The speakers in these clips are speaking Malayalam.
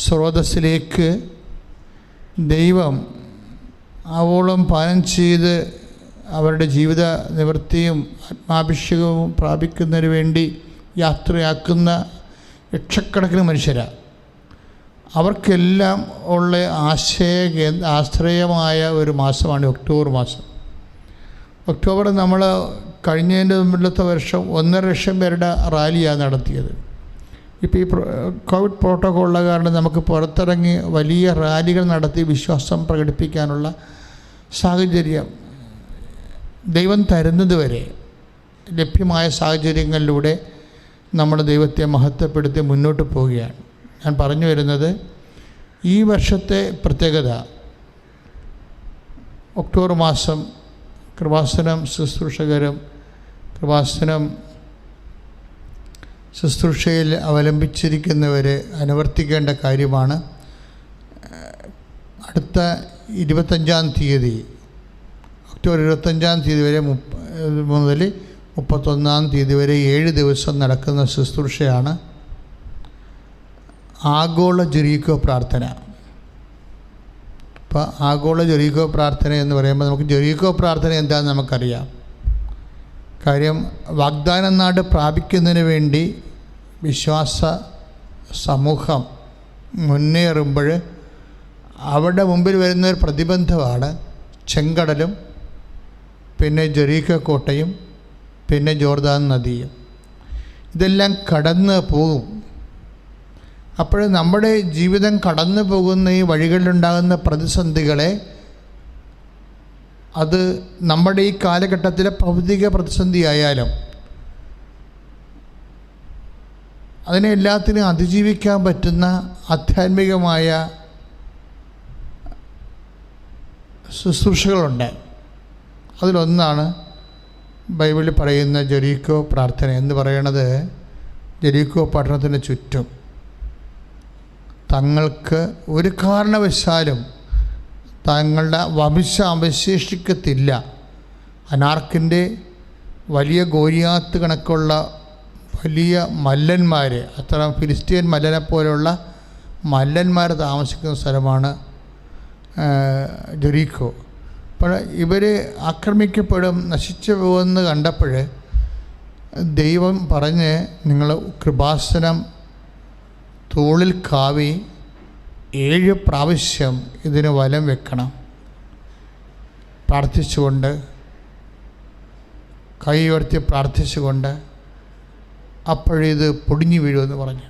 സ്രോതസ്സിലേക്ക് ദൈവം ആവോളം പാനം ചെയ്ത് അവരുടെ ജീവിത നിവൃത്തിയും ആത്മാഭിഷേകവും പ്രാപിക്കുന്നതിന് വേണ്ടി യാത്രയാക്കുന്ന ലക്ഷക്കണക്കിന് മനുഷ്യരാണ്. അവർക്കെല്ലാം ഉള്ള ആശ്രയമായ ഒരു മാസമാണ് ഒക്ടോബർ മാസം. ഒക്ടോബർ നമ്മൾ കഴിഞ്ഞതിൻ്റെ മുമ്പത്തെ വർഷം 1.5 ലക്ഷം പേരുടെ റാലിയാണ് നടത്തിയത്. ഇപ്പോൾ ഈ കോവിഡ് പ്രോട്ടോക്കോളുള്ള കാരണം നമുക്ക് പുറത്തിറങ്ങി വലിയ റാലികൾ നടത്തി വിശ്വാസം പ്രകടിപ്പിക്കാനുള്ള സാഹചര്യം ദൈവം തരുന്നത് വരെ ലഭ്യമായ സാഹചര്യങ്ങളിലൂടെ നമ്മൾ ദൈവത്തെ മഹത്വപ്പെടുത്തി മുന്നോട്ട് പോവുകയാണ്. ഞാൻ പറഞ്ഞു വരുന്നത്, ഈ വർഷത്തെ പ്രത്യേകത ഒക്ടോബർ മാസം കൃപാസനം ശുശ്രൂഷകരും കൃപാസനം ശുശ്രൂഷയിൽ അവലംബിച്ചിരിക്കുന്നവർ അനുവർത്തിക്കേണ്ട കാര്യമാണ്. അടുത്ത 25-ാം തീയതി ഒക്ടോബർ 25-ാം തീയതി വരെ മുതൽ 31-ാം തീയതി വരെ 7 ദിവസം നടക്കുന്ന ശുശ്രൂഷയാണ് ആഗോള ജെറീക്കോ പ്രാർത്ഥന. ഇപ്പോൾ ആഗോള ജെറീക്കോ പ്രാർത്ഥന എന്ന് പറയുമ്പോൾ നമുക്ക് ജെറീക്കോ പ്രാർത്ഥന എന്താണെന്ന് നമുക്കറിയാം. കാര്യം വാഗ്ദാന നാട് പ്രാപിക്കുന്നതിന് വേണ്ടി വിശ്വാസ സമൂഹം മുന്നേറുമ്പോൾ അവിടെ മുമ്പിൽ വരുന്നൊരു പ്രതിബന്ധമാണ് ചെങ്കടലും പിന്നെ ജെറീക്കോ കോട്ടയും പിന്നെ ജോർദാൻ നദിയും. ഇതെല്ലാം കടന്ന് പോകും. അപ്പോൾ നമ്മുടെ ജീവിതം കടന്നു പോകുന്ന ഈ വഴികളിലുണ്ടാകുന്ന പ്രതിസന്ധികളെ, അത് നമ്മുടെ ഈ കാലഘട്ടത്തിലെ ഭൗതിക പ്രതിസന്ധിയായാലും അതിനെ എല്ലാത്തിനും അതിജീവിക്കാൻ പറ്റുന്ന ആധ്യാത്മികമായ ശുശ്രൂഷകളുണ്ട്. അതിലൊന്നാണ് ബൈബിളിൽ പറയുന്ന ജെറീക്കോ പ്രാർത്ഥന എന്ന് പറയുന്നത്. ജെറീക്കോ പട്ടണത്തിന് ചുറ്റും തങ്ങൾക്ക് ഒരു കാരണവശാലും തങ്ങളുടെ വംശം അവശേഷിക്കത്തില്ല. അനാർക്കിൻ്റെ വലിയ ഗോലിയാത്ത് കണക്കുള്ള വലിയ മല്ലന്മാർ, അത്ര ഫിലിസ്തീൻ മല്ലനെ പോലെയുള്ള മല്ലന്മാർ താമസിക്കുന്ന സ്ഥലമാണ് ജെറീക്കോ. അപ്പോൾ ഇവർ ആക്രമിക്കപ്പെടും, നശിച്ചു പോകുമെന്ന് കണ്ടപ്പോൾ ദൈവം പറഞ്ഞ്, നിങ്ങൾ കൃപാസനം തോളിൽ കാവി 7 പ്രാവശ്യം ഇതിന് വലം വെക്കണം, പ്രാർത്ഥിച്ചുകൊണ്ട്, കൈ ഉയർത്തി പ്രാർത്ഥിച്ചുകൊണ്ട്, അപ്പോഴിത് പൊടിഞ്ഞു വീഴുമെന്ന് പറഞ്ഞു.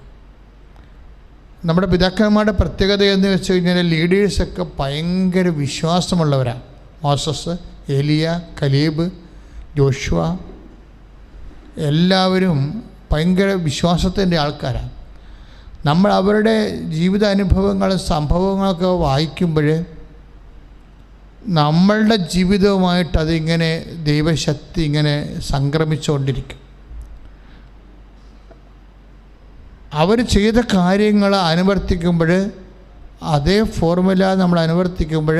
നമ്മുടെ പിതാക്കന്മാരുടെ പ്രത്യേകത എന്ന് വെച്ച് കഴിഞ്ഞാൽ ലീഡേഴ്സൊക്കെ ഭയങ്കര വിശ്വാസമുള്ളവരാണ്. മോസസ്, ഏലിയ, കലീബ്, ജോഷുവ എല്ലാവരും ഭയങ്കര വിശ്വാസത്തിൻ്റെ ആൾക്കാരാണ്. നമ്മൾ അവരുടെ ജീവിതാനുഭവങ്ങളും സംഭവങ്ങളൊക്കെ വായിക്കുമ്പോൾ നമ്മളുടെ ജീവിതവുമായിട്ട് അതിങ്ങനെ ദൈവശക്തി ഇങ്ങനെ സംക്രമിച്ചുകൊണ്ടിരിക്കും. അവർ ചെയ്ത കാര്യങ്ങൾ അനുവർത്തിക്കുമ്പോൾ, അതേ ഫോർമുല നമ്മൾ അനുവർത്തിക്കുമ്പോൾ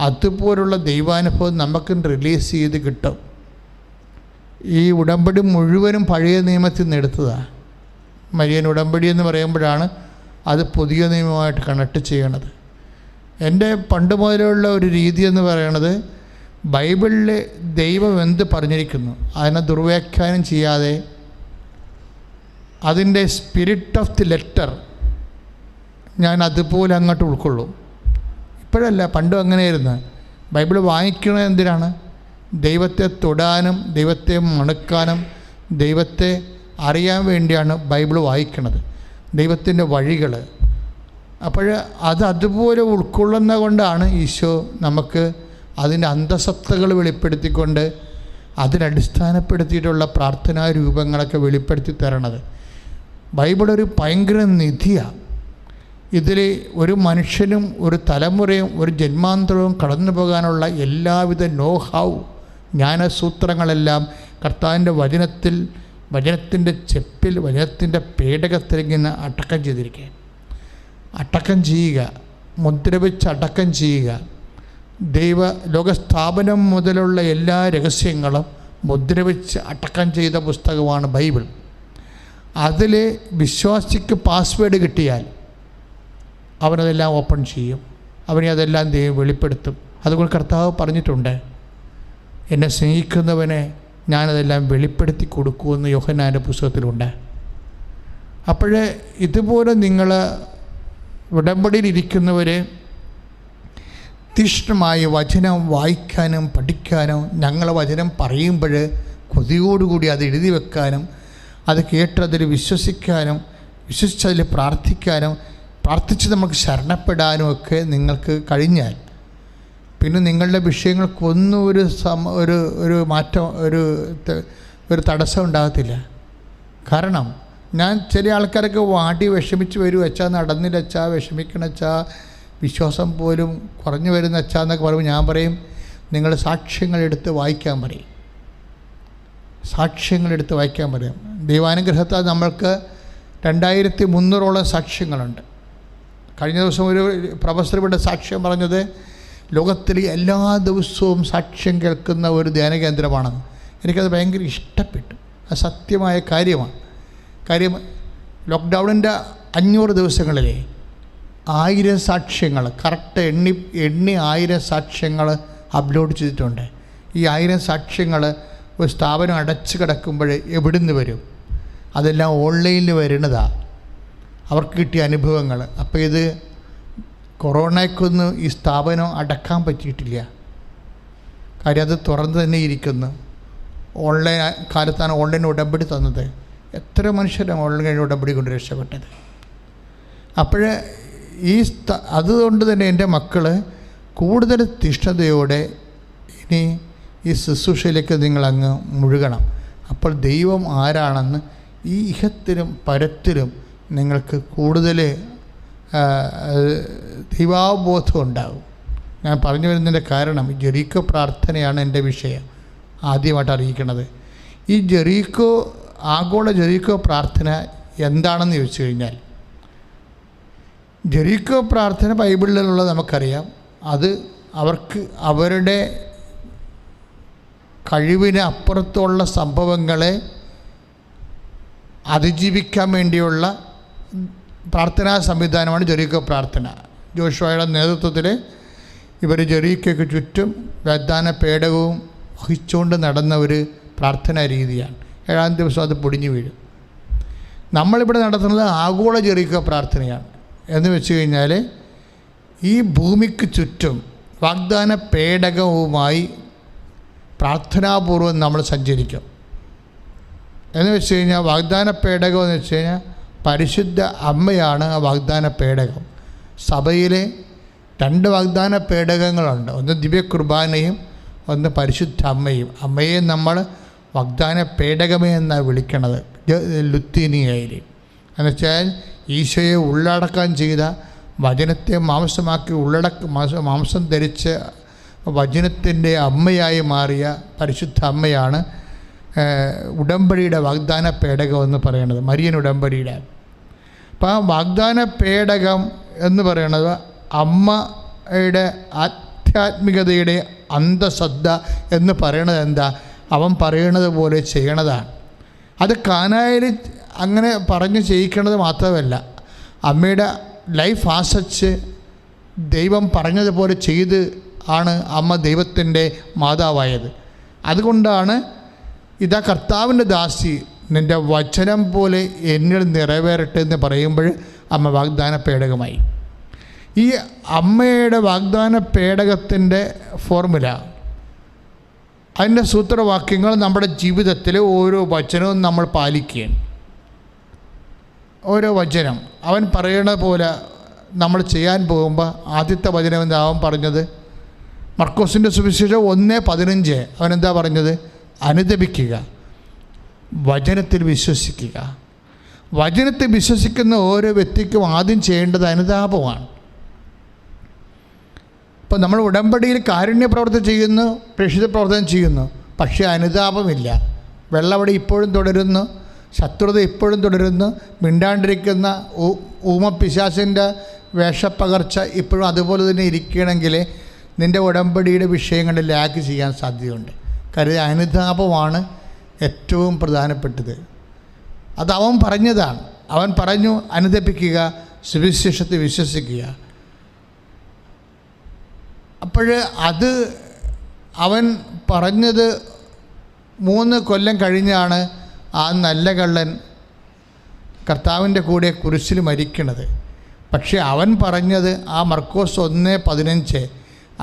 അതുപോലുള്ള ദൈവാനുഭവം നമുക്കും റിലീസ് ചെയ്ത് കിട്ടും. ഈ ഉടമ്പടി മുഴുവനും പഴയ നിയമത്തിൽ നിന്ന് എടുത്തതാണ്. മരിയൻ ഉടമ്പടി എന്ന് പറയുമ്പോഴാണ് അത് പുതിയ നിയമമായിട്ട് കണക്ട് ചെയ്യണത്. എൻ്റെ പണ്ട് മുതലുള്ള ഒരു രീതി എന്ന് പറയണത്, ബൈബിളിൽ ദൈവം എന്ത് പറഞ്ഞിരിക്കുന്നു അതിനെ ദുർവ്യാഖ്യാനം ചെയ്യാതെ അതിൻ്റെ സ്പിരിറ്റ് ഓഫ് ദി ലെറ്റർ ഞാൻ അതുപോലെ അങ്ങോട്ട് ഉൾക്കൊള്ളും. ഇപ്പോഴല്ല, പണ്ടും അങ്ങനെയായിരുന്നു. ബൈബിൾ വായിക്കണത് എന്തിനാണ്? ദൈവത്തെ തൊടാനും ദൈവത്തെ മണക്കാനും ദൈവത്തെ അറിയാൻ വേണ്ടിയാണ് ബൈബിൾ വായിക്കണത്, ദൈവത്തിൻ്റെ വഴികൾ. അപ്പോൾ അതുപോലെ ഉൾക്കൊള്ളുന്ന കൊണ്ടാണ് ഈശോ നമുക്ക് അതിൻ്റെ അന്തസത്തകൾ വെളിപ്പെടുത്തിക്കൊണ്ട് അതിനടിസ്ഥാനപ്പെടുത്തിയിട്ടുള്ള പ്രാർത്ഥനാ രൂപങ്ങളൊക്കെ വെളിപ്പെടുത്തി തരണത്. ബൈബിളൊരു ഭയങ്കര നിധിയാണ്. ഇതിൽ ഒരു മനുഷ്യനും ഒരു തലമുറയും ഒരു ജന്മാന്തരവും കടന്നു പോകാനുള്ള എല്ലാവിധ നോഹൗ ജ്ഞാനസൂത്രങ്ങളെല്ലാം കർത്താവിൻ്റെ വചനത്തിൻ്റെ ചെപ്പിൽ, വചനത്തിൻ്റെ പേടകത്തിൽ ഇങ്ങനെ അടക്കം ചെയ്തിരിക്കുക. അടക്കം ചെയ്യുക, മുദ്ര വെച്ച് അടക്കം ചെയ്യുക. ലോകസ്ഥാപനം മുതലുള്ള എല്ലാ രഹസ്യങ്ങളും മുദ്ര വെച്ച് അടക്കം ചെയ്ത പുസ്തകമാണ് ബൈബിൾ. അതിൽ വിശ്വാസിക്ക് പാസ്വേഡ് കിട്ടിയാൽ അവനതെല്ലാം ഓപ്പൺ ചെയ്യും, അവനെ അതെല്ലാം ദൈവം വെളിപ്പെടുത്തും. അതുകൊണ്ട് കർത്താവ് പറഞ്ഞിട്ടുണ്ട്, എന്നെ സ്നേഹിക്കുന്നവനെ ഞാനതെല്ലാം വെളിപ്പെടുത്തി കൊടുക്കുമെന്ന് യോഹന്നാൻ്റെ പുസ്തകത്തിലുണ്ട്. അപ്പോൾ ഇതുപോലെ നിങ്ങൾ ഉടമ്പടിയിലിരിക്കുന്നവർ തീക്ഷ്ണമായി വചനം വായിക്കാനും പഠിക്കാനും, ഞങ്ങൾ വചനം പറയുമ്പോൾ കൊതിയോടുകൂടി അത് എഴുതി വെക്കാനും, അത് കേട്ടതിൽ വിശ്വസിക്കാനും, വിശ്വസിച്ചതിൽ പ്രാർത്ഥിക്കാനും, പ്രാർത്ഥിച്ച് നമുക്ക് ശരണപ്പെടാനും ഒക്കെ നിങ്ങൾക്ക് കഴിഞ്ഞാൽ പിന്നെ നിങ്ങളുടെ വിഷയങ്ങൾക്കൊന്നും ഒരു മാറ്റം ഒരു തടസ്സം ഉണ്ടാകത്തില്ല. കാരണം ഞാൻ ചില ആൾക്കാരൊക്കെ വാടി വിഷമിച്ച് വരും, അച്ഛാ നടന്നില്ല അച്ഛാ, വിഷമിക്കണം അച്ഛാ, വിശ്വാസം പോലും കുറഞ്ഞു വരുന്ന അച്ഛാ എന്നൊക്കെ പറയുമ്പോൾ ഞാൻ പറയും, നിങ്ങൾ സാക്ഷ്യങ്ങളെടുത്ത് വായിക്കാൻ പറയും. സാക്ഷ്യങ്ങളെടുത്ത് വായിക്കാൻ പറയും. ദൈവാനുഗ്രഹത്താൽ നമ്മൾക്ക് 2300ഓളം സാക്ഷ്യങ്ങളുണ്ട്. കഴിഞ്ഞ ദിവസം ഒരു പ്രൊഫസർ ഇവിടെ സാക്ഷ്യം പറഞ്ഞത് ലോകത്തിൽ എല്ലാ ദിവസവും സാക്ഷ്യം കേൾക്കുന്ന ഒരു ധ്യാന കേന്ദ്രമാണെന്ന്. എനിക്കത് ഭയങ്കര ഇഷ്ടപ്പെട്ടു. അത് സത്യമായ കാര്യമാണ്. കാര്യം ലോക്ക്ഡൗണിൻ്റെ 500 ദിവസങ്ങളിലെ 1000 സാക്ഷ്യങ്ങൾ കറക്റ്റ് എണ്ണി 1000 സാക്ഷ്യങ്ങൾ അപ്ലോഡ് ചെയ്തിട്ടുണ്ട്. ഈ 1000 സാക്ഷ്യങ്ങൾ ഒരു സ്ഥാപനം അടച്ചു കിടക്കുമ്പോൾ എവിടുന്ന് വരും? അതെല്ലാം ഓൺലൈനിൽ വരുന്നതാണ്, അവർക്ക് കിട്ടിയ അനുഭവങ്ങൾ. അപ്പോൾ ഇത് കൊറോണയ്ക്കൊന്നും ഈ സ്ഥാപനം അടക്കാൻ പറ്റിയിട്ടില്ല. കാര്യം അത് തുറന്ന് തന്നെ ഇരിക്കുന്നു. ഓൺലൈൻ കാലത്താണ് ഓൺലൈൻ ഉടമ്പടി തന്നത്. എത്ര മനുഷ്യരാണ് ഓൺലൈൻ ഉടമ്പടി കൊണ്ട് രക്ഷപ്പെട്ടത്. അപ്പോൾ അതുകൊണ്ട് തന്നെ എൻ്റെ മക്കൾ കൂടുതൽ തീഷ്ണതയോടെ ഇനി ഈ ശുശ്രൂഷയിലേക്ക് നിങ്ങളങ്ങ് മുഴുകണം. അപ്പോൾ ദൈവം ആരാണെന്ന് ഈ ഇഹത്തിലും പരത്തിലും നിങ്ങൾക്ക് കൂടുതൽ ദൈവാവബോധം ഉണ്ടാകും. ഞാൻ പറഞ്ഞു വരുന്നതിൻ്റെ കാരണം ജെറീക്കോ പ്രാർത്ഥനയാണ് എൻ്റെ വിഷയം ആദ്യമായിട്ട് അറിയിക്കുന്നത്. ഈ ആഗോള ജെറീക്കോ പ്രാർത്ഥന എന്താണെന്ന് ചോദിച്ചു കഴിഞ്ഞാൽ, ജെറീക്കോ പ്രാർത്ഥന ബൈബിളിലുള്ള നമുക്കറിയാം. അത് അവർക്ക് അവരുടെ കഴിവിന് അപ്പുറത്തുള്ള സംഭവങ്ങളെ അതിജീവിക്കാൻ വേണ്ടിയുള്ള പ്രാർത്ഥനാ സംവിധാനമാണ് ജെറീക്കോ പ്രാർത്ഥന. ജോഷുവയുടെ നേതൃത്വത്തിൽ ഇവർ ജെറീക്കോയ്ക്ക് ചുറ്റും വാഗ്ദാന പേടകവും വഹിച്ചുകൊണ്ട് നടന്ന ഒരു പ്രാർത്ഥനാ രീതിയാണ്. 7-ാം ദിവസം അത് പൊടിഞ്ഞു വീഴും. നമ്മളിവിടെ നടത്തുന്നത് ആഗോള ജെറീക്കോ പ്രാർത്ഥനയാണ്. എന്ന് വെച്ച് കഴിഞ്ഞാൽ ഈ ഭൂമിക്ക് ചുറ്റും വാഗ്ദാന പേടകവുമായി പ്രാർത്ഥനാപൂർവ്വം നമ്മൾ സഞ്ചരിക്കും. എന്ന് വെച്ച് കഴിഞ്ഞാൽ വാഗ്ദാന പേടകം എന്ന് വെച്ച് കഴിഞ്ഞാൽ പരിശുദ്ധ അമ്മയാണ് ആ വാഗ്ദാന പേടകം. സഭയിലെ 2 വാഗ്ദാന പേടകങ്ങളുണ്ട്. ഒന്ന് ദിവ്യ കുർബാനയും ഒന്ന് പരിശുദ്ധ അമ്മയും. അമ്മയെ നമ്മൾ വാഗ്ദാന പേടകമേ എന്നാണ് വിളിക്കണത് ലുത്തീനിയയിൽ. എന്നുവെച്ചാൽ ഈശോയെ ഉള്ളടക്കം ചെയ്ത, വചനത്തെ മാംസമാക്കി മാംസം ധരിച്ച് വചനത്തിൻ്റെ അമ്മയായി മാറിയ പരിശുദ്ധ അമ്മയാണ് ഉടമ്പടിയുടെ വാഗ്ദാന പേടകം എന്ന് പറയുന്നത്, മരിയൻ ഉടമ്പടിയുടെ. അപ്പോൾ ആ വാഗ്ദാന പേടകം എന്ന് പറയുന്നത് അമ്മയുടെ ആധ്യാത്മികതയുടെ അന്തഃശ്രദ്ധ എന്ന് പറയണത് എന്താ? അവൻ പറയണത് പോലെ ചെയ്യണതാണ്. അത് കാനായിൽ അങ്ങനെ പറഞ്ഞ് ചെയ്യിക്കണത് മാത്രമല്ല, അമ്മയുടെ ലൈഫ് ആസച്ച് ദൈവം പറഞ്ഞതുപോലെ ചെയ്ത് ആണ് അമ്മ ദൈവത്തിൻ്റെ മാതാവായത്. അതുകൊണ്ടാണ് ഇതാ കർത്താവിൻ്റെ ദാസി, നിൻ്റെ വചനം പോലെ എന്നിൽ നിറവേറട്ടെ എന്ന് പറയുമ്പോൾ അമ്മ വാഗ്ദാന പേടകമായി. ഈ അമ്മയുടെ വാഗ്ദാന പേടകത്തിൻ്റെ ഫോർമുല, അതിൻ്റെ സൂത്രവാക്യങ്ങൾ നമ്മുടെ ജീവിതത്തിൽ ഓരോ വചനവും നമ്മൾ പാലിക്കുകയാണ്. ഓരോ വചനം അവൻ പറയണ പോലെ നമ്മൾ ചെയ്യാൻ പോകുമ്പോൾ ആദ്യത്തെ വചനം എന്താ അവൻ പറഞ്ഞത്? മർക്കോസിൻ്റെ സുവിശേഷം 1:15 അവനെന്താ പറഞ്ഞത്? അനുദപിക്കുക, വചനത്തിൽ വിശ്വസിക്കുക. വചനത്തിൽ വിശ്വസിക്കുന്ന ഓരോ വ്യക്തിക്കും ആദ്യം ചെയ്യേണ്ടത് അനുതാപമാണ്. ഇപ്പോൾ നമ്മൾ ഉടമ്പടിയിൽ കാരുണ്യ പ്രവർത്തനം ചെയ്യുന്നു, പ്രേക്ഷിത പ്രവർത്തനം ചെയ്യുന്നു, പക്ഷേ അനുതാപമില്ല. വെള്ളവടി ഇപ്പോഴും തുടരുന്നു, ശത്രുത ഇപ്പോഴും തുടരുന്നു, മിണ്ടാണ്ടിരിക്കുന്ന ഊമപ്പിശാചിൻ്റെ വേഷപ്പകർച്ച ഇപ്പോഴും അതുപോലെ തന്നെ ഇരിക്കണമെങ്കിൽ നിൻ്റെ ഉടമ്പടിയുടെ വിഷയങ്ങളിൽ ലാഗ് ചെയ്യാൻ സാധ്യതയുണ്ട്. കാര്യം അനുതാപമാണ് ഏറ്റവും പ്രധാനപ്പെട്ടത്. അത് അവൻ പറഞ്ഞതാണ്. അവൻ പറഞ്ഞു അനുദപിക്കുക, സുവിശേഷത്തെ വിശ്വസിക്കുക. അപ്പോൾ അത് അവൻ പറഞ്ഞത് 3 കൊല്ലം കഴിഞ്ഞാണ് ആ നല്ല കള്ളൻ കർത്താവിൻ്റെ കൂടെ കുരിശിൽ മരിക്കണത്. പക്ഷേ അവൻ പറഞ്ഞത് ആ മർക്കോസ് 1:15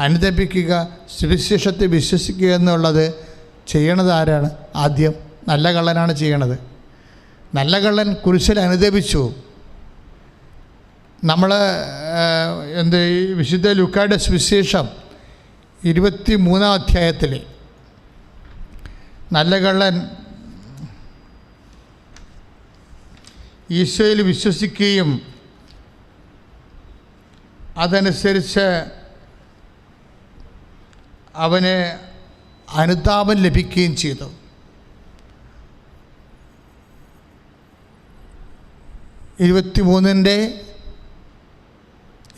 അനുദപിക്കുക, സുവിശേഷത്തെ വിശ്വസിക്കുക എന്നുള്ളത് ചെയ്യണത് ആരാണ്? ആദ്യം നല്ല കള്ളനാണ് ചെയ്യണത്. നല്ല കള്ളൻ കുരിശിൽ അനുദപിച്ചു. നമ്മൾ വിശുദ്ധ ലൂക്കായുടെ സുവിശേഷം 23-ാം അധ്യായത്തിൽ നല്ല കള്ളൻ ഈശോയിൽ വിശ്വസിക്കുകയും അതനുസരിച്ച് അവന് അനുതാപം ലഭിക്കുകയും ചെയ്തു.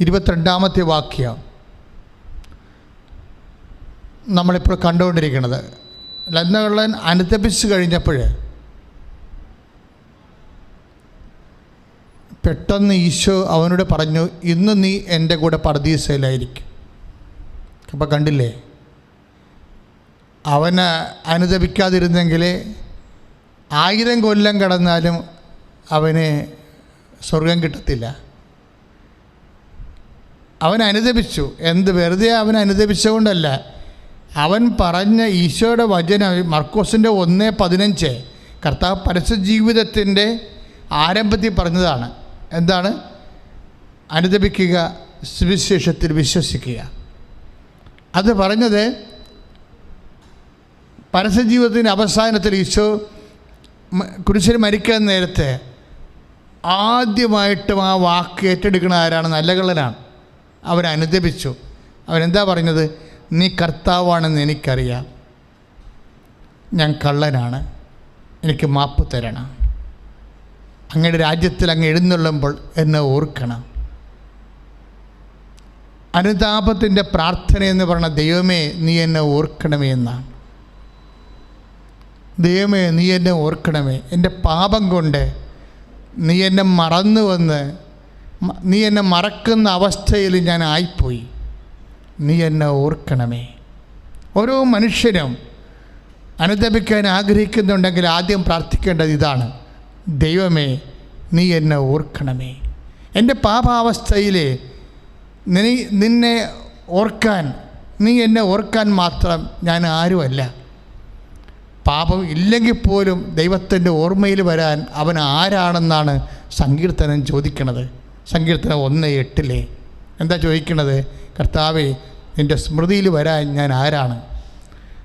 23-ാമത്തെ വാക്യം നമ്മളിപ്പോൾ കണ്ടുകൊണ്ടിരിക്കുന്നത്. ലന്നകള്ളൻ അനുതപിച്ച് കഴിഞ്ഞപ്പോൾ പെട്ടെന്ന് ഈശോ അവനോട് പറഞ്ഞു, ഇന്ന് നീ എൻ്റെ കൂടെ പർദീസയിലായിരിക്കും. അപ്പോൾ കണ്ടില്ലേ, അവന് അനുതപിക്കാതിരുന്നെങ്കിൽ 1000 കൊല്ലം കടന്നാലും അവന് സ്വർഗം കിട്ടത്തില്ല. അവൻ അനുതപിച്ചു. വെറുതെ അവൻ അനുതപിച്ചുകൊണ്ടല്ല, അവൻ പറഞ്ഞ ഈശോയുടെ വചനം മർക്കോസിൻ്റെ 1:15 കർത്താവ് പരസ്യ ജീവിതത്തിൻ്റെ ആരംഭത്തിൽ പറഞ്ഞതാണ്. എന്താണ്? അനുതപിക്കുക, സുവിശേഷത്തിൽ വിശ്വസിക്കുക. അത് പറഞ്ഞത് പരസ്യ ജീവിതത്തിൻ്റെ അവസാനത്തിൽ ഈശോ കുരിശിൽ മരിക്കാൻ നേരത്തെ ആദ്യമായിട്ടും ആ വാക്ക് ഏറ്റെടുക്കുന്ന ആരാണ്? നല്ല കള്ളനാണ്. അവൻ അനുദപിച്ചു. അവനെന്താ പറഞ്ഞത്? നീ കർത്താവാണെന്ന് എനിക്കറിയാം, ഞാൻ കള്ളനാണ്, എനിക്ക് മാപ്പ് തരണം, അങ്ങയുടെ രാജ്യത്തിൽ അങ്ങ് എഴുന്നള്ളുമ്പോൾ എന്നെ ഓർക്കണം. അനുതാപത്തിൻ്റെ പ്രാർത്ഥന എന്ന് പറഞ്ഞ ദൈവമേ നീ എന്നെ ഓർക്കണമേ എന്നാണ്. ദൈവമേ നീ എന്നെ ഓർക്കണമേ, എൻ്റെ പാപം കൊണ്ട് നീ എന്നെ മറന്നു വന്ന് നീ എന്നെ മറക്കുന്ന അവസ്ഥയിൽ ഞാൻ ആയിപ്പോയി, നീ എന്നെ ഓർക്കണമേ. ഓരോ മനുഷ്യനും അനുതപിക്കാൻ ആഗ്രഹിക്കുന്നുണ്ടെങ്കിൽ ആദ്യം പ്രാർത്ഥിക്കേണ്ടത് ഇതാണ്: ദൈവമേ നീ എന്നെ ഓർക്കണമേ. എൻ്റെ പാപാവസ്ഥയിൽ നിന്നെ ഓർക്കാൻ, നീ എന്നെ ഓർക്കാൻ മാത്രം ഞാൻ ആരുമല്ല. പാപം ഇല്ലെങ്കിൽ പോലും ദൈവത്തിൻ്റെ ഓർമ്മയിൽ വരാൻ അവൻ ആരാണെന്നാണ് സങ്കീർത്തനം ചോദിക്കണത്. സങ്കീർത്തനം 1:8 എന്താ ചോദിക്കണത്? കർത്താവേ നിൻ്റെ സ്മൃതിയിൽ വരാൻ ഞാൻ ആരാണ്?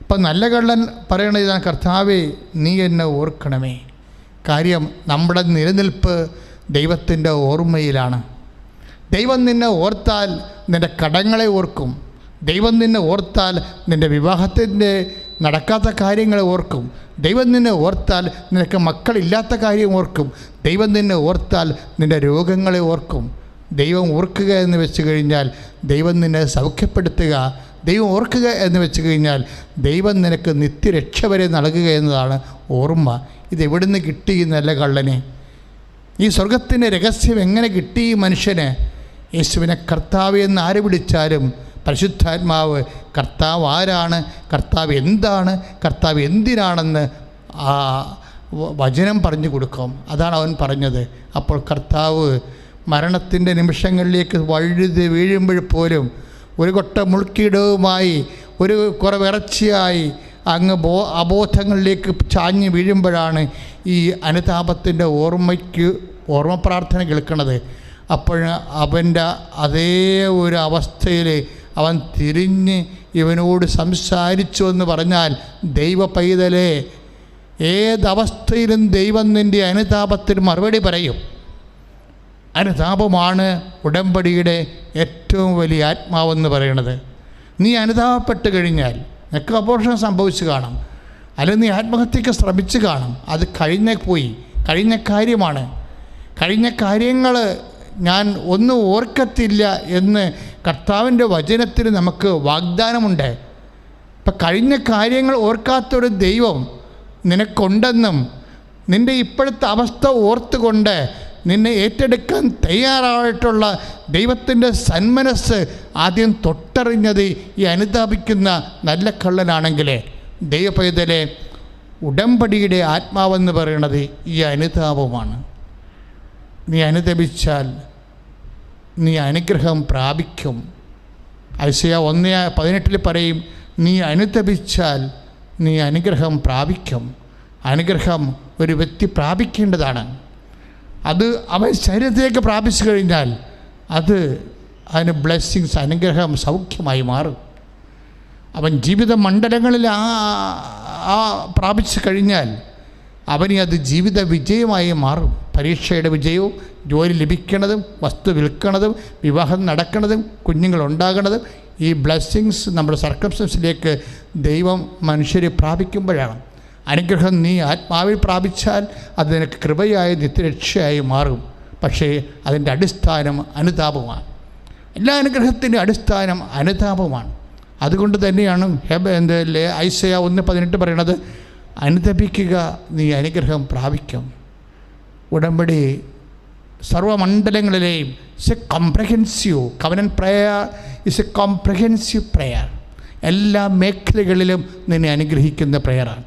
അപ്പം നല്ല കള്ളൻ പറയണത് ഇതാണ്: കർത്താവേ നീ എന്നെ ഓർക്കണമേ. കാര്യം നമ്മുടെ നിലനിൽപ്പ് ദൈവത്തിൻ്റെ ഓർമ്മയിലാണ്. ദൈവം നിന്നെ ഓർത്താൽ നിൻ്റെ കടങ്ങളെ ഓർക്കും. ദൈവം നിന്നെ ഓർത്താൽ നിൻ്റെ വിവാഹത്തിൻ്റെ നടക്കാത്ത കാര്യങ്ങളെ ഓർക്കും. ദൈവം നിന്നെ ഓർത്താൽ നിനക്ക് മക്കളില്ലാത്ത കാര്യം ഓർക്കും. ദൈവം നിന്നെ ഓർത്താൽ നിൻ്റെ രോഗങ്ങളെ ഓർക്കും. ദൈവം ഓർക്കുക എന്ന് വെച്ച് കഴിഞ്ഞാൽ ദൈവം നിന്നെ സൗഖ്യപ്പെടുത്തുക. ദൈവം ഓർക്കുക എന്ന് വെച്ച് കഴിഞ്ഞാൽ ദൈവം നിനക്ക് നിത്യരക്ഷ വരെ നൽകുക എന്നതാണ് ഓർമ്മ. ഇതെവിടുന്ന് കിട്ടി നല്ല കള്ളനെ? ഈ സ്വർഗത്തിൻ്റെ രഹസ്യം എങ്ങനെ കിട്ടി ഈ മനുഷ്യന്? യേശുവിനെ കർത്താവ് എന്ന് ആര് വിളിച്ചാലും പരിശുദ്ധാത്മാവ് കർത്താവ് ആരാണ്, കർത്താവ് എന്താണ്, കർത്താവ് എന്തിനാണെന്ന് ആ വചനം പറഞ്ഞു കൊടുക്കും. അതാണ് അവൻ പറഞ്ഞത്. അപ്പോൾ കർത്താവ് മരണത്തിൻ്റെ നിമിഷങ്ങളിലേക്ക് വഴുതി വീഴുമ്പോൾ പോലും ഒരു കൊട്ട മുൾക്കിടവുമായി ഒരു കുറവിറച്ചിയായി അങ്ങ് അബോധങ്ങളിലേക്ക് ചാഞ്ഞ് വീഴുമ്പോഴാണ് ഈ അനുതാപത്തിൻ്റെ ഓർമ്മ പ്രാർത്ഥന കേൾക്കുന്നത്. അപ്പോൾ അവൻ്റെ അതേ ഒരു അവസ്ഥയിൽ അവൻ തിരിഞ്ഞ് ഇവനോട് സംസാരിച്ചു എന്ന് പറഞ്ഞാൽ, ദൈവ പൈതലേ, ഏതവസ്ഥയിലും ദൈവം നിൻ്റെ അനുതാപത്തിന് മറുപടി പറയും. അനുതാപമാണ് ഉടമ്പടിയുടെ ഏറ്റവും വലിയ ആത്മാവെന്ന് പറയുന്നത്. നീ അനുതാപപ്പെട്ട് കഴിഞ്ഞാൽ നിനക്ക് അബോർഷൻ സംഭവിച്ചു കാണും, അല്ലെങ്കിൽ നീ ആത്മഹത്യക്ക് ശ്രമിച്ചു കാണും. അത് കഴിഞ്ഞ കാര്യമാണ്. കഴിഞ്ഞ കാര്യങ്ങൾ ഞാൻ ഒന്നും ഓർക്കത്തില്ല എന്ന് കർത്താവിൻ്റെ വചനത്തിൽ നമുക്ക് വാഗ്ദാനമുണ്ട്. ഇപ്പം കഴിഞ്ഞ കാര്യങ്ങൾ ഓർക്കാത്തൊരു ദൈവം നിനക്കുണ്ടെന്നും നിൻ്റെ ഇപ്പോഴത്തെ അവസ്ഥ ഓർത്തുകൊണ്ട് നിന്നെ ഏറ്റെടുക്കാൻ തയ്യാറായിട്ടുള്ള ദൈവത്തിൻ്റെ സന്മനസ് ആദ്യം തൊട്ടറിഞ്ഞത് ഈ അനുതാപിക്കുന്ന നല്ല കള്ളനാണെങ്കിൽ, ദൈവപൈതലെ, ഉടമ്പടിയുടെ ആത്മാവെന്ന് പറയുന്നത് ഈ അനുതാപമാണ്. നീ അനുതപിച്ചാൽ നീ അനുഗ്രഹം പ്രാപിക്കും. ഐസയ്യാ 1:18 പറയും, നീ അനുതപിച്ചാൽ നീ അനുഗ്രഹം പ്രാപിക്കും. അനുഗ്രഹം ഒരു വ്യക്തി പ്രാപിക്കേണ്ടതാണ്. അത് അവൻ ശരീരത്തിലേക്ക് പ്രാപിച്ചു കഴിഞ്ഞാൽ അതിന് ബ്ലെസ്സിങ്സ്, അനുഗ്രഹം, സൗഖ്യമായി മാറും. അവൻ ജീവിത മണ്ഡലങ്ങളിൽ പ്രാപിച്ചു കഴിഞ്ഞാൽ അവന് അത് ജീവിത വിജയമായി മാറും. പരീക്ഷയുടെ വിജയവും, ജോലി ലഭിക്കണതും, വസ്തു വിൽക്കണതും, വിവാഹം നടക്കണതും, കുഞ്ഞുങ്ങളുണ്ടാകണതും, ഈ ബ്ലെസ്സിങ്സ് നമ്മുടെ സർക്കംസ്റ്റൻസിലേക്ക് ദൈവം മനുഷ്യരെ പ്രാപിക്കുമ്പോഴാണ്. അനുഗ്രഹം നീ ആത്മാവിൽ പ്രാപിച്ചാൽ അത് നിനക്ക് കൃപയായി നിത്യരക്ഷയായി മാറും. പക്ഷേ അതിൻ്റെ അടിസ്ഥാനം അനുതാപമാണ്. എല്ലാ അനുഗ്രഹത്തിൻ്റെ അടിസ്ഥാനം അനുതാപമാണ്. അതുകൊണ്ട് തന്നെയാണ് ഐസയ്യാ 1:18 പറയണത്, അനുതപിക്കുക, നീ അനുഗ്രഹം പ്രാപിക്കും. ഉടമ്പടി സർവമണ്ഡലങ്ങളിലെയും is a comprehensive covenant prayer, is a comprehensive prayer. എല്ലാ മേഖലകളിലും നിന്നെ അനുഗ്രഹിക്കുന്ന പ്രയറാണ്.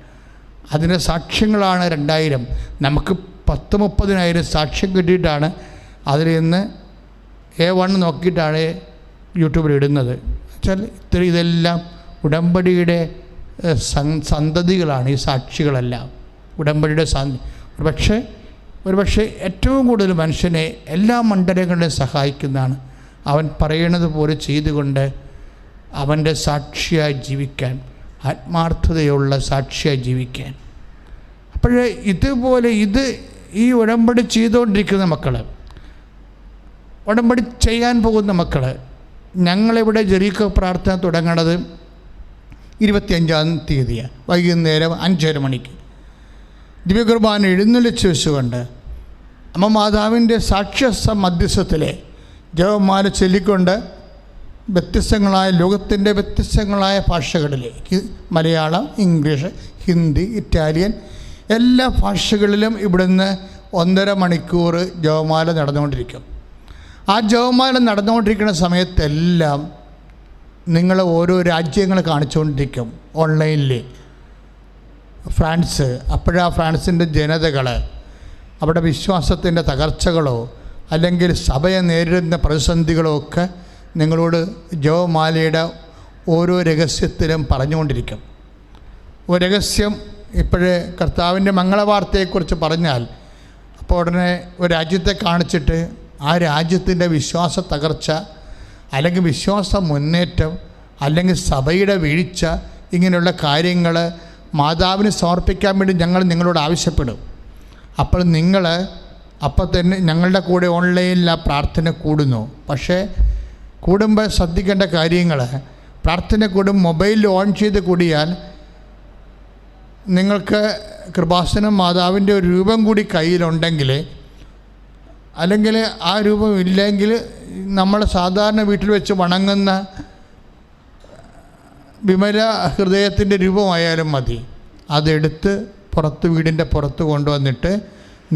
അതിൻ്റെ സാക്ഷ്യങ്ങളാണ് 2000. നമുക്ക് 10,000-30,000 സാക്ഷ്യം കിട്ടിയിട്ടാണ് അതിൽ നിന്ന് A1 നോക്കിയിട്ടാണ് യൂട്യൂബിൽ ഇടുന്നത്. വെച്ചാൽ ഇതെല്ലാം ഉടമ്പടിയുടെ സന്തതികളാണ് ഈ സാക്ഷികളെല്ലാം. ഉടമ്പടിയുടെ ഒരുപക്ഷെ ഏറ്റവും കൂടുതൽ മനുഷ്യനെ എല്ലാ മണ്ഡലങ്ങളിലും സഹായിക്കുന്നതാണ് അവൻ പറയണത് പോലെ ചെയ്തുകൊണ്ട് അവൻ്റെ സാക്ഷിയായി ജീവിക്കാൻ, ആത്മാർത്ഥതയുള്ള സാക്ഷിയായി ജീവിക്കാൻ. അപ്പോഴേ ഇതുപോലെ ഈ ഉടമ്പടി ചെയ്തുകൊണ്ടിരിക്കുന്ന മക്കൾ, ഉടമ്പടി ചെയ്യാൻ പോകുന്ന മക്കൾ, ഞങ്ങളിവിടെ ജെറീക്കോ പ്രാർത്ഥന തുടങ്ങണത് 25-ാം തീയതിയാണ് വൈകുന്നേരം 5:30 മണിക്ക് ദിവ്യകുർബാന എഴുന്നള്ളിച്ച് വെച്ചുകൊണ്ട് അമ്മ മാതാവിൻ്റെ സാക്ഷ്യ മധ്യസ്ഥത്തിലെ ജപമാല ചൊല്ലിക്കൊണ്ട് വ്യത്യസ്തങ്ങളായ ലോകത്തിൻ്റെ വ്യത്യസ്തങ്ങളായ ഭാഷകളിലേക്ക്, മലയാളം, ഇംഗ്ലീഷ്, ഹിന്ദി, ഇറ്റാലിയൻ, എല്ലാ ഭാഷകളിലും ഇവിടുന്ന് 1.5 മണിക്കൂർ ജപമാല നടന്നുകൊണ്ടിരിക്കും. ആ ജപമാല നടന്നുകൊണ്ടിരിക്കുന്ന സമയത്തെല്ലാം നിങ്ങൾ ഓരോ രാജ്യങ്ങൾ കാണിച്ചുകൊണ്ടിരിക്കും ഓൺലൈനിൽ. ഫ്രാൻസ്, ഫ്രാൻസിൻ്റെ ജനതകൾ, അവിടെ വിശ്വാസത്തിൻ്റെ തകർച്ചകളോ അല്ലെങ്കിൽ സഭയെ നേരിടുന്ന പ്രതിസന്ധികളോ ഒക്കെ നിങ്ങളോട് ജപമാലയുടെ ഓരോ രഹസ്യത്തിലും പറഞ്ഞുകൊണ്ടിരിക്കും. ഒരു രഹസ്യം ഇപ്പോഴേ കർത്താവിൻ്റെ മംഗളവാർത്തയെക്കുറിച്ച് പറഞ്ഞാൽ അപ്പോൾ ഉടനെ ഒരു രാജ്യത്തെ കാണിച്ചിട്ട് ആ രാജ്യത്തിൻ്റെ വിശ്വാസ തകർച്ച അല്ലെങ്കിൽ വിശ്വാസ മുന്നേറ്റം അല്ലെങ്കിൽ സഭയുടെ വീഴ്ച, ഇങ്ങനെയുള്ള കാര്യങ്ങൾ മാതാവിന് സമർപ്പിക്കാൻ വേണ്ടി ഞങ്ങൾ നിങ്ങളോട് ആവശ്യപ്പെടും. അപ്പോൾ നിങ്ങൾ അപ്പം തന്നെ ഞങ്ങളുടെ കൂടെ ഓൺലൈനിൽ ആ പ്രാർത്ഥന കൂടുന്നു. പക്ഷേ കൂടുമ്പോൾ ശ്രദ്ധിക്കേണ്ട കാര്യങ്ങൾ, പ്രാർത്ഥന കൂടും മൊബൈലിൽ ഓൺ ചെയ്ത് കൂടിയാൽ നിങ്ങൾക്ക് കൃപാസനം മാതാവിൻ്റെ ഒരു രൂപം കൂടി കയ്യിലുണ്ടെങ്കിൽ, അല്ലെങ്കിൽ ആ രൂപം ഇല്ലെങ്കിൽ നമ്മൾ സാധാരണ വീട്ടിൽ വെച്ച് വണങ്ങുന്ന വിമല ഹൃദയത്തിൻ്റെ രൂപമായാലും മതി. അതെടുത്ത് വീടിൻ്റെ പുറത്ത് കൊണ്ടുവന്നിട്ട്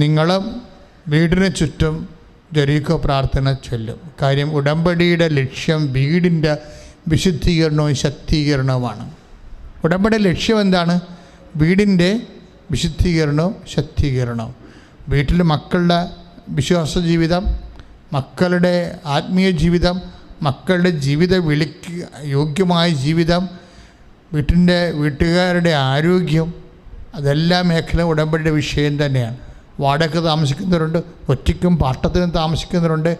നിങ്ങളും വീടിന് ചുറ്റും ജെറീക്കോ പ്രാർത്ഥന ചൊല്ലും. കാര്യം ഉടമ്പടിയുടെ ലക്ഷ്യം വീടിൻ്റെ വിശുദ്ധീകരണവും ശക്തീകരണവുമാണ്. ഉടമ്പടിയുടെ ലക്ഷ്യം എന്താണ്? വീടിൻ്റെ വിശുദ്ധീകരണവും ശക്തീകരണവും. വീട്ടിൽ മക്കളുടെ വിശ്വാസ ജീവിതം, മക്കളുടെ ആത്മീയ ജീവിതം, മക്കളുടെ ജീവിത വിളിക്ക് യോഗ്യമായ ജീവിതം, വീട്ടുകാരുടെ ആരോഗ്യം, അതെല്ലാം മേഖല ഉടമ്പടിയുടെ വിഷയം തന്നെയാണ്. വാടക താമസിക്കുന്നവരുണ്ട്, ഒറ്റയ്ക്കും പാട്ടത്തിനും താമസിക്കുന്നവരുണ്ട്.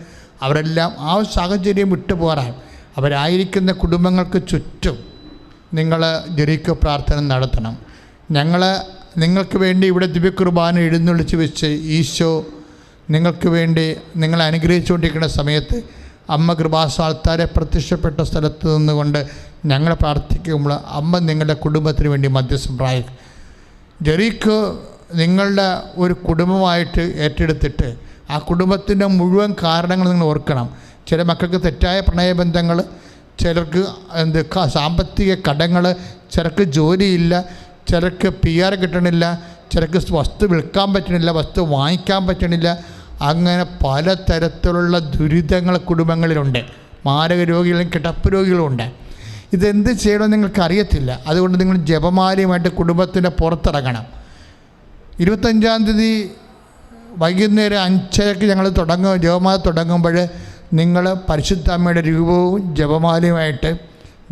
അവരെല്ലാം ആ സാഹചര്യം വിട്ടുപോരാൻ അവരായിരിക്കുന്ന കുടുംബങ്ങൾക്ക് ചുറ്റും നിങ്ങൾ ജെറീക്കോ പ്രാർത്ഥന നടത്തണം. നിങ്ങൾക്ക് വേണ്ടി ഇവിടെ ദിവ്യകുർബാന എഴുന്നള്ളിച്ച് വെച്ച് ഈശോ നിങ്ങൾക്ക് വേണ്ടി നിങ്ങളെ അനുഗ്രഹിച്ചുകൊണ്ടിരിക്കുന്ന സമയത്ത് അമ്മ കൃപാസ്ഥാനത്താരെ പ്രത്യക്ഷപ്പെട്ട സ്ഥലത്ത് നിന്നുകൊണ്ട് ഞങ്ങൾ പ്രാർത്ഥിക്കുമ്പോൾ അമ്മ നിങ്ങളുടെ കുടുംബത്തിന് വേണ്ടി മധ്യസ്ഥം പ്രാർത്ഥിക്കും. ജെറീക്കോ നിങ്ങളുടെ ഒരു കുടുംബമായിട്ട് ഏറ്റെടുത്തിട്ട് ആ കുടുംബത്തിൻ്റെ മുഴുവൻ കാരണങ്ങൾ നിങ്ങൾ ഓർക്കണം. ചില മക്കൾക്ക് തെറ്റായ പ്രണയബന്ധങ്ങൾ, ചിലർക്ക് സാമ്പത്തിക കടങ്ങൾ, ചിലർക്ക് ജോലിയില്ല, ചിലർക്ക് PR കിട്ടണില്ല, ചിലർക്ക് വസ്തു വിൽക്കാൻ പറ്റണില്ല, വസ്തു വാങ്ങിക്കാൻ പറ്റണില്ല. അങ്ങനെ പലതരത്തിലുള്ള ദുരിതങ്ങൾ കുടുംബങ്ങളിലുണ്ട്. മാരക രോഗികളും കിടപ്പ് രോഗികളുമുണ്ട്. ഇതെന്ത് ചെയ്യണമെന്ന് നിങ്ങൾക്കറിയത്തില്ല. അതുകൊണ്ട് നിങ്ങൾ ജപമാലയുമായിട്ട് കുടുംബത്തിൻ്റെ പുറത്തിറങ്ങണം. 25-ാം തീയതി വൈകുന്നേരം 5:30 ഞങ്ങൾ ജപമാല തുടങ്ങുമ്പോൾ നിങ്ങൾ പരിശുദ്ധ അമ്മയുടെ രൂപവും ജപമാലയുമായിട്ട്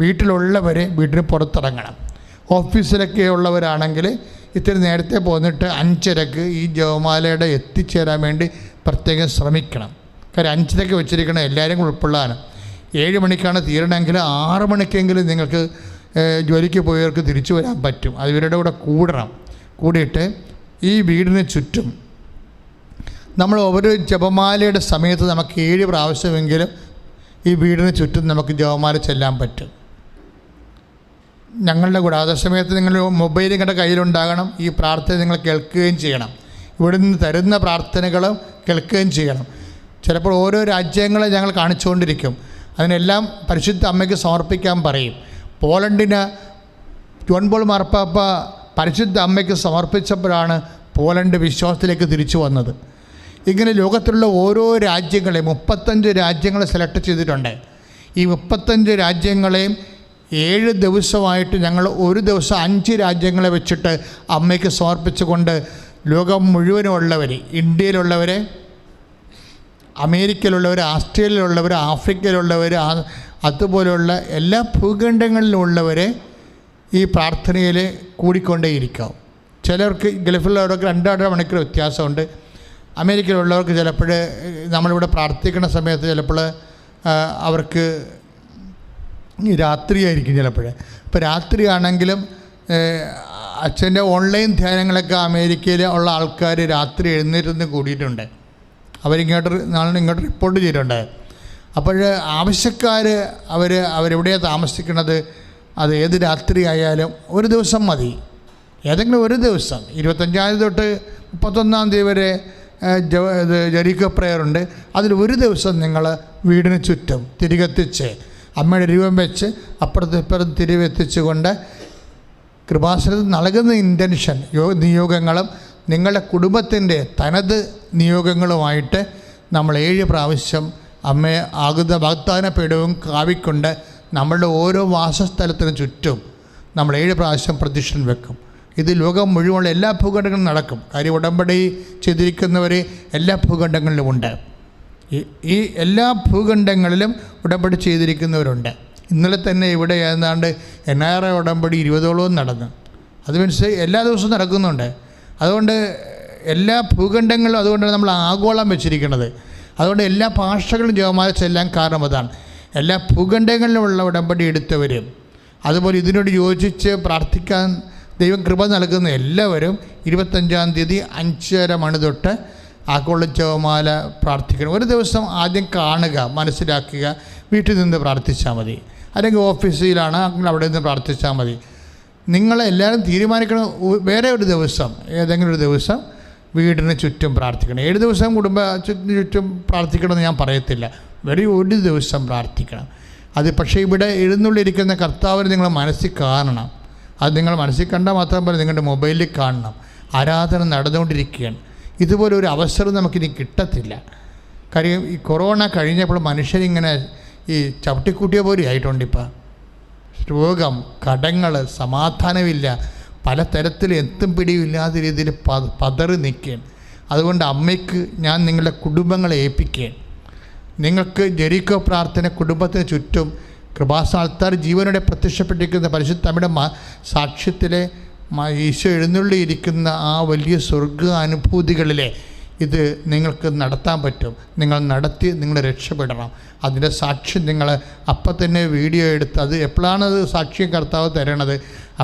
വീട്ടിലുള്ളവരെ വീട്ടിന് പുറത്തിറങ്ങണം. ഓഫീസിലൊക്കെ ഉള്ളവരാണെങ്കിൽ ഇത്തിരി നേരത്തെ പോന്നിട്ട് 5:30 ഈ ജപമാലയുടെ എത്തിച്ചേരാൻ വേണ്ടി പ്രത്യേകം ശ്രമിക്കണം. കാര്യം 5:30 വെച്ചിരിക്കണം, എല്ലാവരും ഉൾപ്പെടാണ്. 7 മണിക്കാണ് തീരണമെങ്കിൽ 6 മണിക്കെങ്കിലും നിങ്ങൾക്ക് ജോലിക്ക് പോയവർക്ക് തിരിച്ചു വരാൻ പറ്റും. അത് ഇവരുടെ കൂടെ കൂടിയിട്ട് ഈ വീടിന് ചുറ്റും നമ്മൾ ഒരു ജപമാലയുടെ സമയത്ത് നമുക്ക് 7 പ്രാവശ്യമെങ്കിലും ഈ വീടിന് ചുറ്റും നമുക്ക് ജപമാല ചെല്ലാൻ പറ്റും. ഞങ്ങളുടെ കൂടെ അതേസമയത്ത് നിങ്ങൾ മൊബൈൽ നിങ്ങളുടെ കയ്യിലുണ്ടാകണം. ഈ പ്രാർത്ഥന നിങ്ങൾ കേൾക്കുകയും ചെയ്യണം. ഇവിടെ നിന്ന് തരുന്ന പ്രാർത്ഥനകളും കേൾക്കുകയും ചെയ്യണം. ചിലപ്പോൾ ഓരോ രാജ്യങ്ങളെ ഞങ്ങൾ കാണിച്ചുകൊണ്ടിരിക്കും. അതിനെല്ലാം പരിശുദ്ധ അമ്മയ്ക്ക് സമർപ്പിക്കാൻ പറയും. പോളണ്ടിന് ജോൺ പോൾ മാർപ്പാപ്പ പരിശുദ്ധ അമ്മയ്ക്ക് സമർപ്പിച്ചപ്പോഴാണ് പോളണ്ട് വിശ്വാസത്തിലേക്ക് തിരിച്ചു വന്നത്. ഇങ്ങനെ ലോകത്തിലുള്ള ഓരോ രാജ്യങ്ങളെയും 35 രാജ്യങ്ങളെ സെലക്ട് ചെയ്തിട്ടുണ്ട്. ഈ 35 രാജ്യങ്ങളെയും 7 ദിവസമായിട്ട് ഞങ്ങൾ ഒരു ദിവസം 5 രാജ്യങ്ങളെ വെച്ചിട്ട് അമ്മയ്ക്ക് സമർപ്പിച്ചുകൊണ്ട് ലോകം മുഴുവനുമുള്ളവർ, ഇന്ത്യയിലുള്ളവർ, അമേരിക്കയിലുള്ളവർ, ആസ്ട്രേലിയയിലുള്ളവർ, ആഫ്രിക്കയിലുള്ളവർ, അതുപോലെയുള്ള എല്ലാ ഭൂഖണ്ഡങ്ങളിലുള്ളവരെ ഈ പ്രാർത്ഥനയിൽ കൂടിക്കൊണ്ടേയിരിക്കാം. ചിലർക്ക് ഗൾഫിലുള്ളവർക്ക് 2-2.5 മണിക്കൂർ വ്യത്യാസമുണ്ട്. അമേരിക്കയിലുള്ളവർക്ക് ചിലപ്പോൾ നമ്മളിവിടെ പ്രാർത്ഥിക്കുന്ന സമയത്ത് ചിലപ്പോൾ അവർക്ക് രാത്രിയായിരിക്കും ചിലപ്പോൾ. ഇപ്പോൾ രാത്രിയാണെങ്കിലും അച്ഛൻ്റെ ഓൺലൈൻ ധ്യാനങ്ങളൊക്കെ അമേരിക്കയിൽ ഉള്ള ആൾക്കാർ രാത്രി എഴുന്നേറ്റ് കൂടിയിട്ടുണ്ട്. ഇങ്ങോട്ട് റിപ്പോർട്ട് ചെയ്തിട്ടുണ്ട്. അപ്പോൾ ആവശ്യക്കാർ അവരെവിടെയാണ് താമസിക്കുന്നത്, അത് ഏത് രാത്രി ആയാലും ഒരു ദിവസം മതി. ഏതെങ്കിലും ഒരു ദിവസം 25-ാം തീയതി തൊട്ട് 31-ാം തീയതി വരെ ജെറിക്കോ പ്രയറുണ്ട്. അതിൽ ഒരു ദിവസം നിങ്ങൾ വീടിന് ചുറ്റും തിരികെത്തിച്ച് അമ്മയുടെ രൂപം വെച്ച് അപ്പുറത്ത് തിരിവെത്തിച്ചുകൊണ്ട് കൃപാസനത്തിൽ നൽകുന്ന ഇൻറ്റൻഷൻ നിയോഗങ്ങളും നിങ്ങളുടെ കുടുംബത്തിൻ്റെ തനത് നിയോഗങ്ങളുമായിട്ട് നമ്മൾ 7 പ്രാവശ്യം അമ്മയെ ആകുന്ന വാഗ്ദാന പീഠവും കാവിക്കൊണ്ട് നമ്മളുടെ ഓരോ വാസസ്ഥലത്തിനും ചുറ്റും നമ്മൾ 7 പ്രാവശ്യം പ്രദക്ഷിണം വെക്കും. ഇത് ലോകം മുഴുവനുള്ള എല്ലാ ഭൂഖണ്ഡങ്ങളിലും നടക്കും. കാര്യം ഉടമ്പടി ചെയ്തിരിക്കുന്നവർ എല്ലാ ഭൂഖണ്ഡങ്ങളിലുമുണ്ട്. ഈ എല്ലാ ഭൂഖണ്ഡങ്ങളിലും ഉടമ്പടി ചെയ്തിരിക്കുന്നവരുണ്ട്. ഇന്നലെ തന്നെ ഇവിടെ ഏതാണ്ട് NRI ഉടമ്പടി 20ഓളം നടന്നു. അത് മീൻസ് എല്ലാ ദിവസവും നടക്കുന്നുണ്ട്. അതുകൊണ്ട് എല്ലാ ഭൂഖണ്ഡങ്ങളിലും അതുകൊണ്ടാണ് നമ്മൾ ആഗോളം വെച്ചിരിക്കുന്നത്. അതുകൊണ്ട് എല്ലാ ഭാഷകളും ജപമാല ചെല്ലാൻ കാരണം അതാണ്. എല്ലാ ഭൂഖണ്ഡങ്ങളിലുമുള്ള ഉടമ്പടി എടുത്തവരും അതുപോലെ ഇതിനോട് യോജിച്ച് പ്രാർത്ഥിക്കാൻ ദൈവം കൃപ നൽകുന്ന എല്ലാവരും 25-ാം തീയതി 5:30 മണി തൊട്ട് ആഗോള ജപമാല പ്രാർത്ഥിക്കണം. ഒരു ദിവസം ആദ്യം കാണുക, മനസ്സിലാക്കുക, വീട്ടിൽ നിന്ന് പ്രാർത്ഥിച്ചാൽ മതി. അല്ലെങ്കിൽ ഓഫീസിലാണ് അങ്ങനെ അവിടെ നിന്ന് പ്രാർത്ഥിച്ചാൽ മതി. നിങ്ങളെല്ലാവരും തീരുമാനിക്കണം വേറെ ഒരു ദിവസം, ഏതെങ്കിലും ഒരു ദിവസം വീടിന് ചുറ്റും പ്രാർത്ഥിക്കണം. 7 ദിവസം ചുറ്റും പ്രാർത്ഥിക്കണമെന്ന് ഞാൻ പറയത്തില്ല. ഒരു ദിവസം പ്രാർത്ഥിക്കണം. അത് പക്ഷേ ഇവിടെ എഴുന്നള്ളിരിക്കുന്ന കർത്താവിനെ നിങ്ങൾ മനസ്സിൽ കാണണം. അത് നിങ്ങൾ മനസ്സിൽ കണ്ടാൽ മാത്രം പോലെ നിങ്ങളുടെ മൊബൈലിൽ കാണണം. ആരാധന നടന്നുകൊണ്ടിരിക്കുകയാണ്. ഇതുപോലെ ഒരു അവസരം നമുക്കിനി കിട്ടത്തില്ല. കാര്യം ഈ കൊറോണ കഴിഞ്ഞപ്പോൾ മനുഷ്യരിങ്ങനെ ഈ ചവിട്ടിക്കൂട്ടിയ പോലെ ആയിട്ടുണ്ട്. ഇപ്പം രോഗം, കടങ്ങൾ, സമാധാനമില്ല, പലതരത്തിൽ എത്തും പിടിയില്ലാത്ത രീതിയിൽ പതറി നിൽക്കുകയാണ്. അതുകൊണ്ട് അമ്മയ്ക്ക് ഞാൻ നിങ്ങളുടെ കുടുംബങ്ങളെ ഏൽപ്പിക്കുകയാണ്. നിങ്ങൾക്ക് ജെറിക്കോ പ്രാർത്ഥന കുടുംബത്തിന് ചുറ്റും കൃപാസ്ഥാനത്താർ ജീവനോടെ പ്രത്യക്ഷപ്പെട്ടിരിക്കുന്ന പരിശുദ്ധ അമ്മയുടെ സാക്ഷ്യത്തിലെ ഈശോ എഴുന്നള്ളിയിരിക്കുന്ന ആ വലിയ സ്വർഗ അനുഭൂതികളിലെ ഇത് നിങ്ങൾക്ക് നടത്താൻ പറ്റും. നിങ്ങൾ നടത്തി നിങ്ങൾ രക്ഷപ്പെടണം. അതിൻ്റെ സാക്ഷ്യം നിങ്ങൾ അപ്പം തന്നെ വീഡിയോ എടുത്ത്, അത് എപ്പോഴാണത് സാക്ഷ്യം കർത്താവ് തരണത്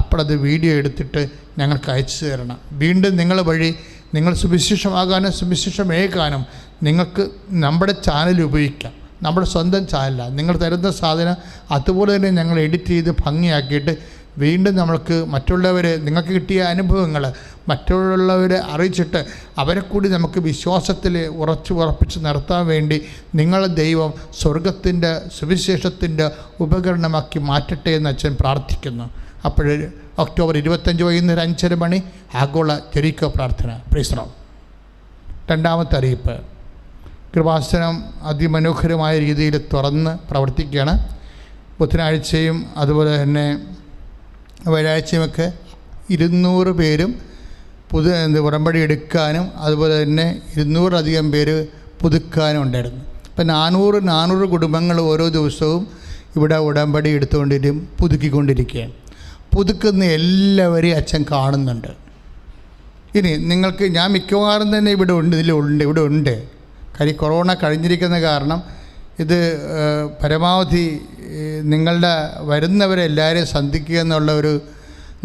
അപ്പോഴത് വീഡിയോ എടുത്തിട്ട് ഞങ്ങൾക്ക് അയച്ചു തരണം. വീണ്ടും നിങ്ങൾ വഴി നിങ്ങൾ സുവിശേഷമാകാനും സുവിശേഷമേകാനും നിങ്ങൾക്ക് നമ്മുടെ ചാനൽ ഉപയോഗിക്കാം. നമ്മുടെ സ്വന്തം ചാനലാണ്. നിങ്ങൾ തരുന്ന സാധനം അതുപോലെ തന്നെ ഞങ്ങൾ എഡിറ്റ് ചെയ്ത് ഭംഗിയാക്കിയിട്ട് വീണ്ടും നമ്മൾക്ക് മറ്റുള്ളവർ നിങ്ങൾക്ക് കിട്ടിയ അനുഭവങ്ങൾ മറ്റുള്ളവരെ അറിയിച്ചിട്ട് അവരെ കൂടി നമുക്ക് വിശ്വാസത്തിൽ ഉറപ്പിച്ച് നിർത്താൻ വേണ്ടി നിങ്ങളെ ദൈവം സ്വർഗത്തിൻ്റെ സുവിശേഷത്തിൻ്റെ ഉപകരണമാക്കി മാറ്റട്ടെ എന്ന് അച്ഛൻ പ്രാർത്ഥിക്കുന്നു. അപ്പോൾ ഒക്ടോബർ 25 വൈകുന്നേരം 5:30 മണി ആഗോള ജെറിക്കോ പ്രാർത്ഥന. Praise the Lord. രണ്ടാമത്തെ അറിയിപ്പ്, കൃപാസനം അതിമനോഹരമായ രീതിയിൽ തുറന്ന് പ്രവർത്തിക്കുകയാണ്. ബുധനാഴ്ചയും അതുപോലെ തന്നെ വ്യാഴാഴ്ചയുമൊക്കെ 200 പേരും ഉടമ്പടി എടുക്കാനും അതുപോലെ തന്നെ 200-ലധികം പേര് പുതുക്കാനും ഉണ്ടായിരുന്നു. ഇപ്പം 400 കുടുംബങ്ങൾ ഓരോ ദിവസവും ഇവിടെ ഉടമ്പടി എടുത്തുകൊണ്ടിരും പുതുക്കിക്കൊണ്ടിരിക്കുകയാണ്. പുതുക്കുന്ന എല്ലാവരെയും അച്ഛൻ കാണുന്നുണ്ട്. ഇനി നിങ്ങൾക്ക് ഞാൻ മിക്കവാറും തന്നെ ഇവിടെ ഉണ്ട്. കാര്യം കൊറോണ കഴിഞ്ഞിരിക്കുന്ന കാരണം ഇത് പരമാവധി നിങ്ങളുടെ വരുന്നവരെല്ലാവരെയും സന്ധിക്കുക എന്നുള്ള ഒരു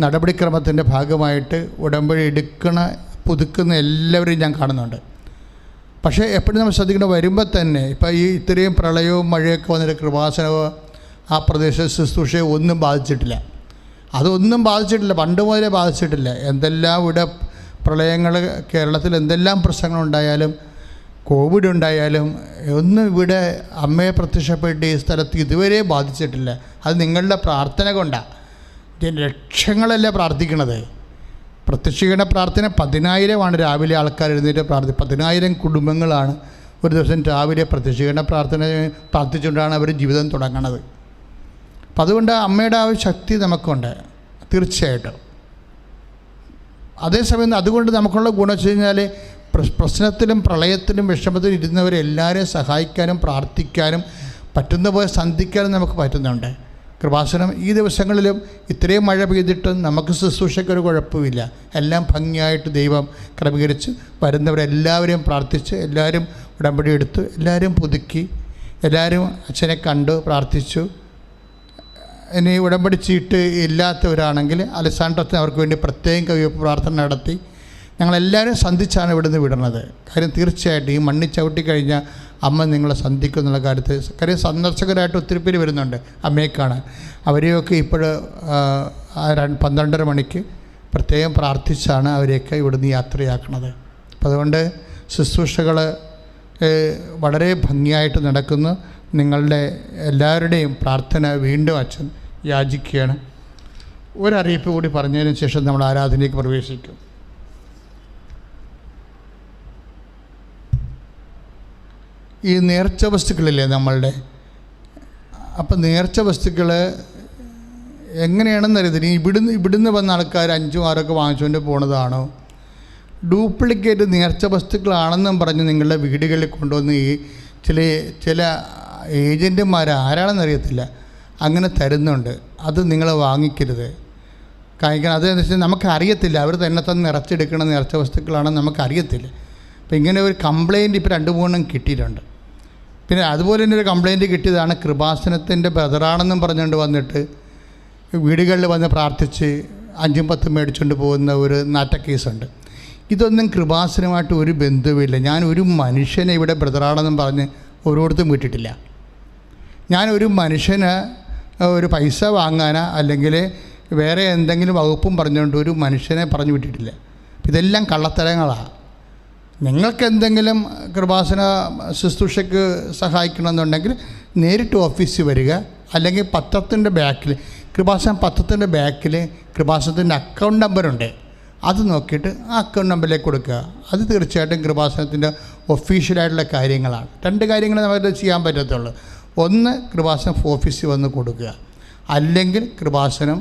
നടപടിക്രമത്തിൻ്റെ ഭാഗമായിട്ട് ഉടമ്പടി പുതുക്കുന്ന എല്ലാവരെയും ഞാൻ കാണുന്നുണ്ട്. പക്ഷേ എപ്പോഴും നമ്മൾ ശ്രദ്ധിക്കണം, വരുമ്പോൾ തന്നെ ഇപ്പോൾ ഈ ഇത്രയും പ്രളയവും മഴയൊക്കെ വന്നിട്ട് കൃപാസനമോ ആ പ്രദേശ ശുശ്രൂഷയോ ഒന്നും ബാധിച്ചിട്ടില്ല. അതൊന്നും ബാധിച്ചിട്ടില്ല, പണ്ട് മുതലേ ബാധിച്ചിട്ടില്ല. എന്തെല്ലാം ഇവിടെ പ്രളയങ്ങൾ, കേരളത്തിൽ എന്തെല്ലാം പ്രശ്നങ്ങളുണ്ടായാലും, കോവിഡ് ഉണ്ടായാലും ഒന്നും ഇവിടെ അമ്മയെ പ്രത്യക്ഷപ്പെട്ട് ഈ സ്ഥലത്ത് ഇതുവരെ ബാധിച്ചിട്ടില്ല. അത് നിങ്ങളുടെ പ്രാർത്ഥന കൊണ്ടാണ്. ലക്ഷങ്ങളല്ല പ്രാർത്ഥിക്കണത്. പ്രത്യക്ഷീകരണ പ്രാർത്ഥന 10,000 രാവിലെ ആൾക്കാർ എഴുന്നേറ്റ് 10,000 കുടുംബങ്ങളാണ് ഒരു ദിവസം രാവിലെ പ്രത്യക്ഷീകരണ പ്രാർത്ഥന പ്രാർത്ഥിച്ചുകൊണ്ടാണ് അവർ ജീവിതം തുടങ്ങുന്നത്. അപ്പം അതുകൊണ്ട് അമ്മയുടെ ആ ഒരു ശക്തി നമുക്കുണ്ട് തീർച്ചയായിട്ടും. അതേസമയം അതുകൊണ്ട് നമുക്കുള്ള ഗുണം വെച്ച് കഴിഞ്ഞാൽ പ്രശ്നത്തിലും പ്രളയത്തിലും വിഷമത്തിലും ഇരുന്നവരെല്ലാവരെയും സഹായിക്കാനും പ്രാർത്ഥിക്കാനും പറ്റുന്ന പോലെ സന്ധിക്കാനും നമുക്ക് പറ്റുന്നുണ്ട്. കൃപാസനം ഈ ദിവസങ്ങളിലും ഇത്രയും മഴ പെയ്തിട്ടും നമുക്ക് ശുശ്രൂഷയ്ക്കൊരു കുഴപ്പമില്ല. എല്ലാം ഭംഗിയായിട്ട് ദൈവം ക്രമീകരിച്ച് വരുന്നവരെല്ലാവരെയും പ്രാർത്ഥിച്ച് എല്ലാവരും ഉടമ്പടി എടുത്ത് എല്ലാവരും പുതുക്കി എല്ലാവരും അച്ഛനെ കണ്ടു പ്രാർത്ഥിച്ചു. ഇനി ഉടമ്പടി ചീട്ട് ഇല്ലാത്തവരാണെങ്കിൽ അലസാൻഡ്രത്തിന് അവർക്ക് വേണ്ടി പ്രത്യേകം കവിയപ്പ് പ്രാർത്ഥന നടത്തി ഞങ്ങളെല്ലാവരും സന്ധിച്ചാണ് ഇവിടുന്ന് വിടുന്നത്. കാര്യം തീർച്ചയായിട്ടും ഈ മണ്ണി ചവിട്ടി കഴിഞ്ഞാൽ അമ്മ നിങ്ങളെ സന്ധിക്കും എന്നുള്ള കാര്യത്തിൽ. കാര്യം സന്ദർശകരായിട്ട് ഒത്തിരി പേര് വരുന്നുണ്ട് അമ്മയെ കാണാൻ. അവരെയൊക്കെ ഇപ്പോൾ 12:30 മണിക്ക് പ്രത്യേകം പ്രാർത്ഥിച്ചാണ് അവരെയൊക്കെ ഇവിടുന്ന് യാത്രയാക്കുന്നത്. അപ്പം അതുകൊണ്ട് ശുശ്രൂഷകൾ വളരെ ഭംഗിയായിട്ട് നടക്കുന്നു. നിങ്ങളുടെ എല്ലാവരുടെയും പ്രാർത്ഥന വീണ്ടും അച്ഛൻ യാചിക്കുകയാണ്. ഒരറിയിപ്പ് കൂടി പറഞ്ഞതിന് ശേഷം നമ്മൾ ആരാധനയിലേക്ക് പ്രവേശിക്കും. ഈ നേർച്ച വസ്തുക്കളില്ലേ നമ്മളുടെ, അപ്പം നേർച്ച വസ്തുക്കൾ എങ്ങനെയാണെന്ന് അറിയത്തില്ല. ഇവിടുന്ന് വന്ന ആൾക്കാർ 5-6 വാങ്ങിച്ചുകൊണ്ട് പോണതാണോ, ഡ്യൂപ്ലിക്കേറ്റ് നേർച്ച വസ്തുക്കളാണെന്നും പറഞ്ഞ് നിങ്ങളുടെ വീടുകളിൽ കൊണ്ടുവന്ന് ഈ ചില ഏജൻറ്റുമാർ ആരാണെന്നറിയത്തില്ല അങ്ങനെ തരുന്നുണ്ട്. അത് നിങ്ങൾ വാങ്ങിക്കരുത്. കാരണം അതെന്ന് വെച്ചാൽ നമുക്കറിയത്തില്ല, അവർ തന്നെ നിറച്ചെടുക്കണ നേർച്ച വസ്തുക്കളാണെന്ന് നമുക്കറിയത്തില്ല. അപ്പോൾ ഇങ്ങനെ ഒരു കംപ്ലയിൻറ്റ് ഇപ്പോൾ 2-3 കിട്ടിയിട്ടുണ്ട്. പിന്നെ അതുപോലെ തന്നെ ഒരു കംപ്ലയിൻറ്റ് കിട്ടിയതാണ് കൃപാസനത്തിൻ്റെ ബ്രദറാണെന്നും പറഞ്ഞുകൊണ്ട് വന്നിട്ട് വീടുകളിൽ വന്ന് പ്രാർത്ഥിച്ച് 5-10 മേടിച്ചുകൊണ്ട് പോകുന്ന ഒരു നാറ്റ കേസുണ്ട്. ഇതൊന്നും കൃപാസനമായിട്ട് ഒരു ബന്ധവുമില്ല. ഞാൻ ഒരു മനുഷ്യനെ ഇവിടെ ബ്രദറാണെന്നും പറഞ്ഞ് ഓരോരുത്തരും വിട്ടിട്ടില്ല. ഞാൻ ഒരു മനുഷ്യന് ഒരു പൈസ വാങ്ങാനോ അല്ലെങ്കിൽ വേറെ എന്തെങ്കിലും വകുപ്പും പറഞ്ഞുകൊണ്ട് ഒരു മനുഷ്യനെ പറഞ്ഞു വിട്ടിട്ടില്ല. ഇതെല്ലാം കള്ളത്തരങ്ങളാണ്. നിങ്ങൾക്ക് എന്തെങ്കിലും കൃപാസന ശുശ്രൂഷയ്ക്ക് സഹായിക്കണമെന്നുണ്ടെങ്കിൽ നേരിട്ട് ഓഫീസിൽ വരിക, അല്ലെങ്കിൽ പത്രത്തിൻ്റെ ബാക്കിൽ കൃപാസന പത്രത്തിൻ്റെ ബാക്കിൽ കൃപാസനത്തിൻ്റെ അക്കൗണ്ട് നമ്പറുണ്ട്. അത് നോക്കിയിട്ട് ആ അക്കൗണ്ട് നമ്പറിലേക്ക് കൊടുക്കുക. അത് തീർച്ചയായിട്ടും കൃപാസനത്തിൻ്റെ ഒഫീഷ്യലായിട്ടുള്ള കാര്യങ്ങളാണ്. 2 കാര്യങ്ങൾ നമുക്ക് ചെയ്യാൻ പറ്റത്തുള്ളൂ. ഒന്ന്, കൃപാസനം ഓഫീസിൽ വന്ന് കൊടുക്കുക, അല്ലെങ്കിൽ കൃപാസനം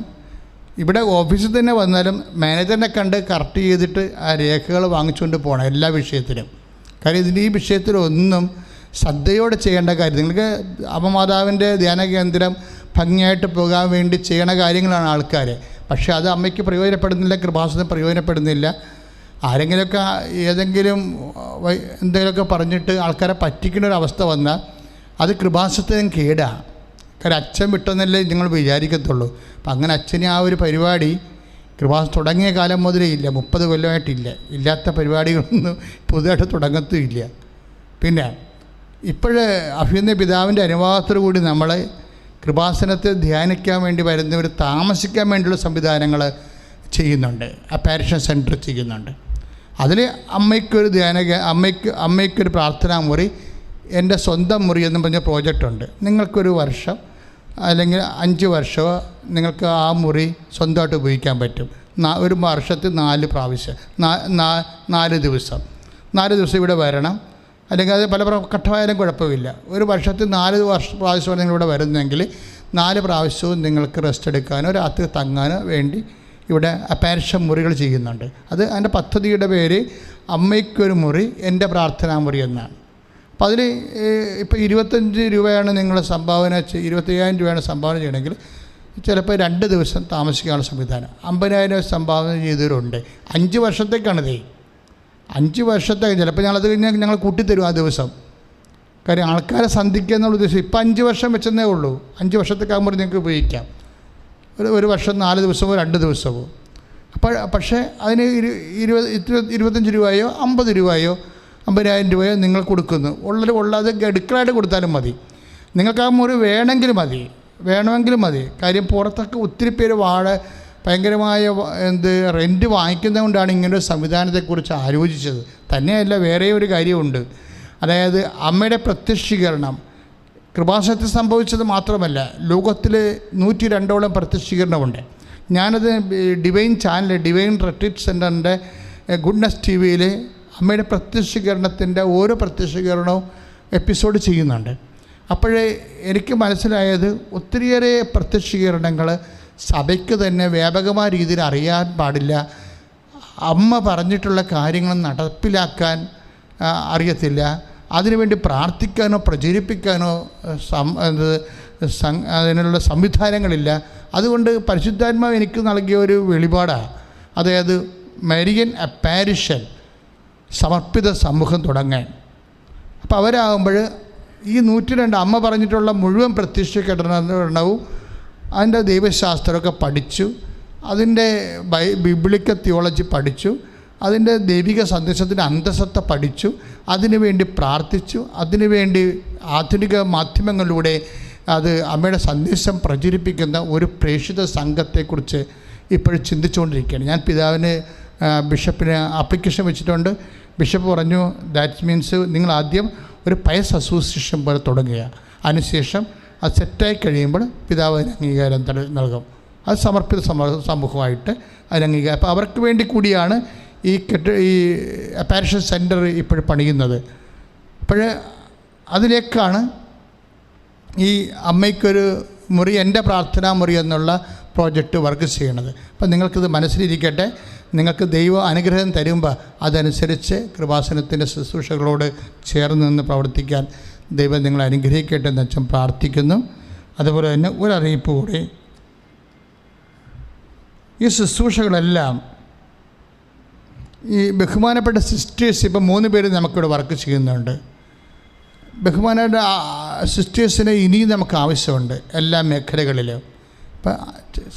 ഇവിടെ ഓഫീസിൽ തന്നെ വന്നാലും മാനേജറിനെ കണ്ട് കറക്റ്റ് ചെയ്തിട്ട് ആ രേഖകൾ വാങ്ങിച്ചുകൊണ്ട് പോകണം എല്ലാ വിഷയത്തിലും. കാര്യം ഈ വിഷയത്തിലൊന്നും ശ്രദ്ധയോടെ ചെയ്യേണ്ട കാര്യം. നിങ്ങൾക്ക് അമ്മമാതാവിൻ്റെ ധ്യാന കേന്ദ്രം ഭംഗിയായിട്ട് പോകാൻ വേണ്ടി ചെയ്യണ കാര്യങ്ങളാണ് ആൾക്കാർ. പക്ഷേ അത് അമ്മയ്ക്ക് പ്രയോജനപ്പെടുന്നില്ല, കൃപാസനം പ്രയോജനപ്പെടുന്നില്ല. ആരെങ്കിലുമൊക്കെ എന്തെങ്കിലുമൊക്കെ പറഞ്ഞിട്ട് ആൾക്കാരെ പറ്റിക്കുന്നൊരവസ്ഥ വന്നാൽ അത് കൃപാസനത്തിന് കേടാണ്. കാര്യം അച്ഛൻ വിട്ടെന്നല്ലേ നിങ്ങൾ വിചാരിക്കത്തുള്ളൂ. അപ്പം അങ്ങനെ അച്ഛന് ആ ഒരു പരിപാടി കൃപാസനം തുടങ്ങിയ കാലം മുതലേ ഇല്ല, 30 കൊല്ലമായിട്ടില്ല. ഇല്ലാത്ത പരിപാടികളൊന്നും പുതുതായിട്ട് തുടങ്ങത്തുമില്ല. പിന്നെ ഇപ്പോഴ് അഭിനന്ദ പിതാവിൻ്റെ അനുവാദത്തോടു കൂടി നമ്മൾ കൃപാസനത്തിൽ ധ്യാനിക്കാൻ വേണ്ടി വരുന്നവർ താമസിക്കാൻ വേണ്ടിയുള്ള സംവിധാനങ്ങൾ ചെയ്യുന്നുണ്ട്. അപ്പാരിഷൻ സെൻറ്റർ ചെയ്യുന്നുണ്ട്. അതിൽ അമ്മയ്ക്കൊരു പ്രാർത്ഥനാ മുറി, എൻ്റെ സ്വന്തം മുറി എന്ന് പറഞ്ഞ പ്രോജക്റ്റുണ്ട്. നിങ്ങൾക്കൊരു വർഷം അല്ലെങ്കിൽ 5 വർഷമോ നിങ്ങൾക്ക് ആ മുറി സ്വന്തമായിട്ട് ഉപയോഗിക്കാൻ പറ്റും. ഒരു വർഷത്തിൽ 4 പ്രാവശ്യം 4 ദിവസം ഇവിടെ വരണം. അല്ലെങ്കിൽ അത് പല ഘട്ടമായാലും കുഴപ്പമില്ല. ഒരു വർഷത്തിൽ 4 പ്രാവശ്യമാണ് നിങ്ങളിവിടെ വരുന്നതെങ്കിൽ 4 പ്രാവശ്യവും നിങ്ങൾക്ക് റെസ്റ്റ് എടുക്കാനോ രാത്രി തങ്ങാനോ വേണ്ടി ഇവിടെ അപ്പാരിഷൻ മുറികൾ ചെയ്യുന്നുണ്ട്. അത് അതിൻ്റെ പദ്ധതിയുടെ പേര് അമ്മയ്ക്കൊരു മുറി എൻ്റെ പ്രാർത്ഥനാ മുറി എന്നാണ്. അപ്പോൾ അതിൽ ഇപ്പോൾ 25 രൂപയാണ് നിങ്ങൾ സംഭാവന 25,000 രൂപയാണ് സംഭാവന ചെയ്യണമെങ്കിൽ ചിലപ്പോൾ 2 ദിവസം താമസിക്കാനുള്ള സംവിധാനം. 50,000 സംഭാവന ചെയ്തവരുണ്ട്. 5 വർഷത്തേക്കാണിതേ. 5 വർഷത്തേക്ക് ചിലപ്പോൾ ഞങ്ങളത് കഴിഞ്ഞാൽ ഞങ്ങൾ കൂട്ടിത്തരും ആ ദിവസം. കാര്യം ആൾക്കാരെ സന്ധിക്കുക എന്നുള്ള ഉദ്ദേശം. ഇപ്പം 5 വർഷം വെച്ചെന്നേ ഉള്ളൂ. 5 വർഷത്തേക്കാകുമ്പോൾ നിങ്ങൾക്ക് ഉപയോഗിക്കാം. ഒരു വർഷം 4 ദിവസമോ 2 ദിവസമോ. പക്ഷേ അതിന് 25 രൂപയോ 50 രൂപയോ 50,000 രൂപയോ നിങ്ങൾ കൊടുക്കുന്നു. ഉള്ളത് ഗഡുക്കളായിട്ട് കൊടുത്താലും മതി. നിങ്ങൾക്ക് ആ മുറി വേണമെങ്കിലും മതി. കാര്യം പുറത്തൊക്കെ ഒത്തിരി പേര് ഭയങ്കരമായ റെൻറ്റ് വാങ്ങിക്കുന്നത് കൊണ്ടാണ് ഇങ്ങനൊരു സംവിധാനത്തെക്കുറിച്ച് ആലോചിച്ചത്. തന്നെയല്ല, വേറെ ഒരു കാര്യമുണ്ട്. അതായത് അമ്മയുടെ പ്രത്യക്ഷീകരണം കൃപാസനത്തിൽ സംഭവിച്ചത് മാത്രമല്ല, ലോകത്തിൽ 102ഓളം പ്രത്യക്ഷീകരണമുണ്ട്. ഞാനത് ഡിവൈൻ റിട്രീറ്റ് സെൻ്ററിൻ്റെ ഗുഡ്നസ് TV-യിൽ അമ്മയുടെ പ്രത്യക്ഷീകരണത്തിൻ്റെ ഓരോ പ്രത്യക്ഷീകരണവും എപ്പിസോഡ് ചെയ്യുന്നുണ്ട്. അപ്പോഴേ എനിക്ക് മനസ്സിലായത് ഒത്തിരിയേറെ പ്രത്യക്ഷീകരണങ്ങൾ സഭയ്ക്ക് തന്നെ വ്യാപകമായ രീതിയിൽ അറിയാൻ പാടില്ല. അമ്മ പറഞ്ഞിട്ടുള്ള കാര്യങ്ങൾ നടപ്പിലാക്കാൻ അറിയത്തില്ല. അതിനുവേണ്ടി പ്രാർത്ഥിക്കാനോ പ്രചരിപ്പിക്കാനോ അതിനുള്ള സംവിധാനങ്ങളില്ല. അതുകൊണ്ട് പരിശുദ്ധാത്മാവ് എനിക്ക് നൽകിയ ഒരു വെളിപാടാണ്. അതായത് മരിയൻ അപ്പാരിഷൻ സമർപ്പിത സമൂഹം തുടങ്ങാൻ. അപ്പോൾ അവരാകുമ്പോൾ ഈ 102 അമ്മ പറഞ്ഞിട്ടുള്ള മുഴുവൻ പ്രത്യക്ഷീകരണവും അതിൻ്റെ ദൈവശാസ്ത്രമൊക്കെ പഠിച്ചു, അതിൻ്റെ ബിബ്ലിക്കൽ തിയോളജി പഠിച്ചു, അതിൻ്റെ ദൈവിക സന്ദേശത്തിൻ്റെ അന്തസത്ത പഠിച്ചു, അതിനുവേണ്ടി പ്രാർത്ഥിച്ചു, അതിനുവേണ്ടി ആധുനിക മാധ്യമങ്ങളിലൂടെ അത് അമ്മയുടെ സന്ദേശം പ്രചരിപ്പിക്കുന്ന ഒരു പ്രേക്ഷിത സംഘത്തെക്കുറിച്ച് ഇപ്പോഴും ചിന്തിച്ചുകൊണ്ടിരിക്കുകയാണ്. ഞാൻ പിതാവിന് ബിഷപ്പിന് ആപ്ലിക്കേഷൻ വെച്ചിട്ടുണ്ട്. ബിഷപ്പ് പറഞ്ഞു, ദാറ്റ് മീൻസ് നിങ്ങൾ ആദ്യം ഒരു പയസ് അസോസിയേഷൻ പോലെ തുടങ്ങുക, അതിനുശേഷം അത് സെറ്റായി കഴിയുമ്പോൾ പിതാവ് അതിന് അംഗീകാരം നൽകും. അത് സമർപ്പിത സമൂഹമായിട്ട് അതിന് അംഗീകാരം. അപ്പോൾ അവർക്ക് വേണ്ടി കൂടിയാണ് ഈ അപ്പാരിഷൻ സെൻറ്റർ ഇപ്പോഴും പണിയുന്നത്. അപ്പോൾ അതിലേക്കാണ് ഈ അമ്മയ്ക്കൊരു മുറി എൻ്റെ പ്രാർത്ഥനാ മുറി എന്നുള്ള പ്രോജക്റ്റ് വർക്ക് ചെയ്യണത്. അപ്പം നിങ്ങൾക്കിത് മനസ്സിലിരിക്കട്ടെ. നിങ്ങൾക്ക് ദൈവ അനുഗ്രഹം തരുമ്പോൾ അതനുസരിച്ച് കൃപാസനത്തിൻ്റെ ശുശ്രൂഷകളോട് ചേർന്ന് നിന്ന് പ്രവർത്തിക്കാൻ ദൈവം നിങ്ങളെ അനുഗ്രഹിക്കട്ടെ എന്ന് വെച്ചാൽ പ്രാർത്ഥിക്കുന്നു. അതുപോലെ തന്നെ ഒരു അറിയിപ്പ് കൂടി. ഈ ശുശ്രൂഷകളെല്ലാം ഈ ബഹുമാനപ്പെട്ട സിസ്റ്റേഴ്സ് ഇപ്പം 3 പേര് നമുക്കിവിടെ വർക്ക് ചെയ്യുന്നുണ്ട്. ബഹുമാനപ്പെട്ട സിസ്റ്റേഴ്സിന് ഇനിയും നമുക്ക് ആവശ്യമുണ്ട് എല്ലാ മേഖലകളിലും. ഇപ്പം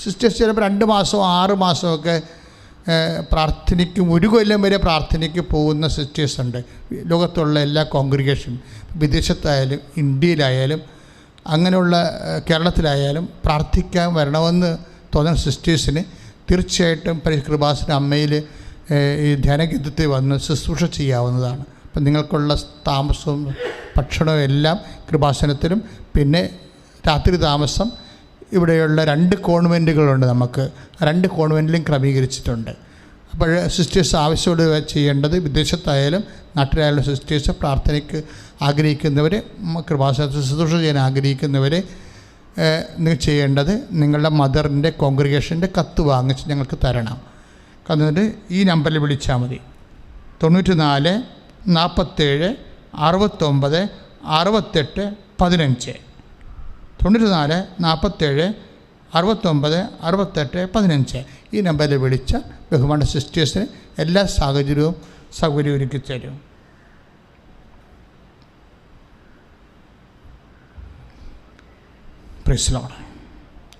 സിസ്റ്റേഴ്സ് ചിലപ്പോൾ 2 മാസമോ 6 മാസമൊക്കെ പ്രാർത്ഥനയ്ക്കും 1 കൊല്ലം വരെ പ്രാർത്ഥനയ്ക്ക് പോകുന്ന സിസ്റ്റേഴ്സുണ്ട്. ലോകത്തുള്ള എല്ലാ കോൺഗ്രിഗേഷൻ, വിദേശത്തായാലും ഇന്ത്യയിലായാലും അങ്ങനെയുള്ള കേരളത്തിലായാലും പ്രാർത്ഥിക്കാൻ വരണമെന്ന് തോന്നുന്ന സിസ്റ്റേഴ്സിന് തീർച്ചയായിട്ടും കൃപാസന അമ്മയിൽ ഈ ധ്യാനഗീതത്തിൽ വന്ന് ശുശ്രൂഷ ചെയ്യാവുന്നതാണ്. അപ്പം നിങ്ങൾക്കുള്ള താമസവും ഭക്ഷണവും എല്ലാം കൃപാസനത്തിലും, പിന്നെ രാത്രി താമസം ഇവിടെയുള്ള 2 കോൺവെൻറ്റുകളുണ്ട്. നമുക്ക് 2 കോൺവെൻറ്റിലും ക്രമീകരിച്ചിട്ടുണ്ട്. അപ്പോൾ സിസ്റ്റേഴ്സ് ആവശ്യത്തോട് ചെയ്യേണ്ടത്, വിദേശത്തായാലും നാട്ടിലായാലും സിസ്റ്റേഴ്സ് പ്രാർത്ഥനയ്ക്ക് ആഗ്രഹിക്കുന്നവർ, കൃപാസനത്തിൽ ശുശ്രൂഷ ചെയ്യാൻ ആഗ്രഹിക്കുന്നവർ നിങ്ങൾ ചെയ്യേണ്ടത് നിങ്ങളുടെ മദറിൻ്റെ കോൺഗ്രിഗേഷൻ്റെ കത്ത് വാങ്ങിച്ച് ഞങ്ങൾക്ക് തരണം. എന്നിട്ട് ഈ നമ്പറിൽ വിളിച്ചാൽ മതി. 94 47 69 68 15. 94 47 69 68 15. ഈ നമ്പറിൽ വിളിച്ച ബഹുമാന സിസ്റ്റേഴ്സിന് എല്ലാ സാഹചര്യവും സൗകര്യവും ഒരുക്കി തരും. Praise Lord.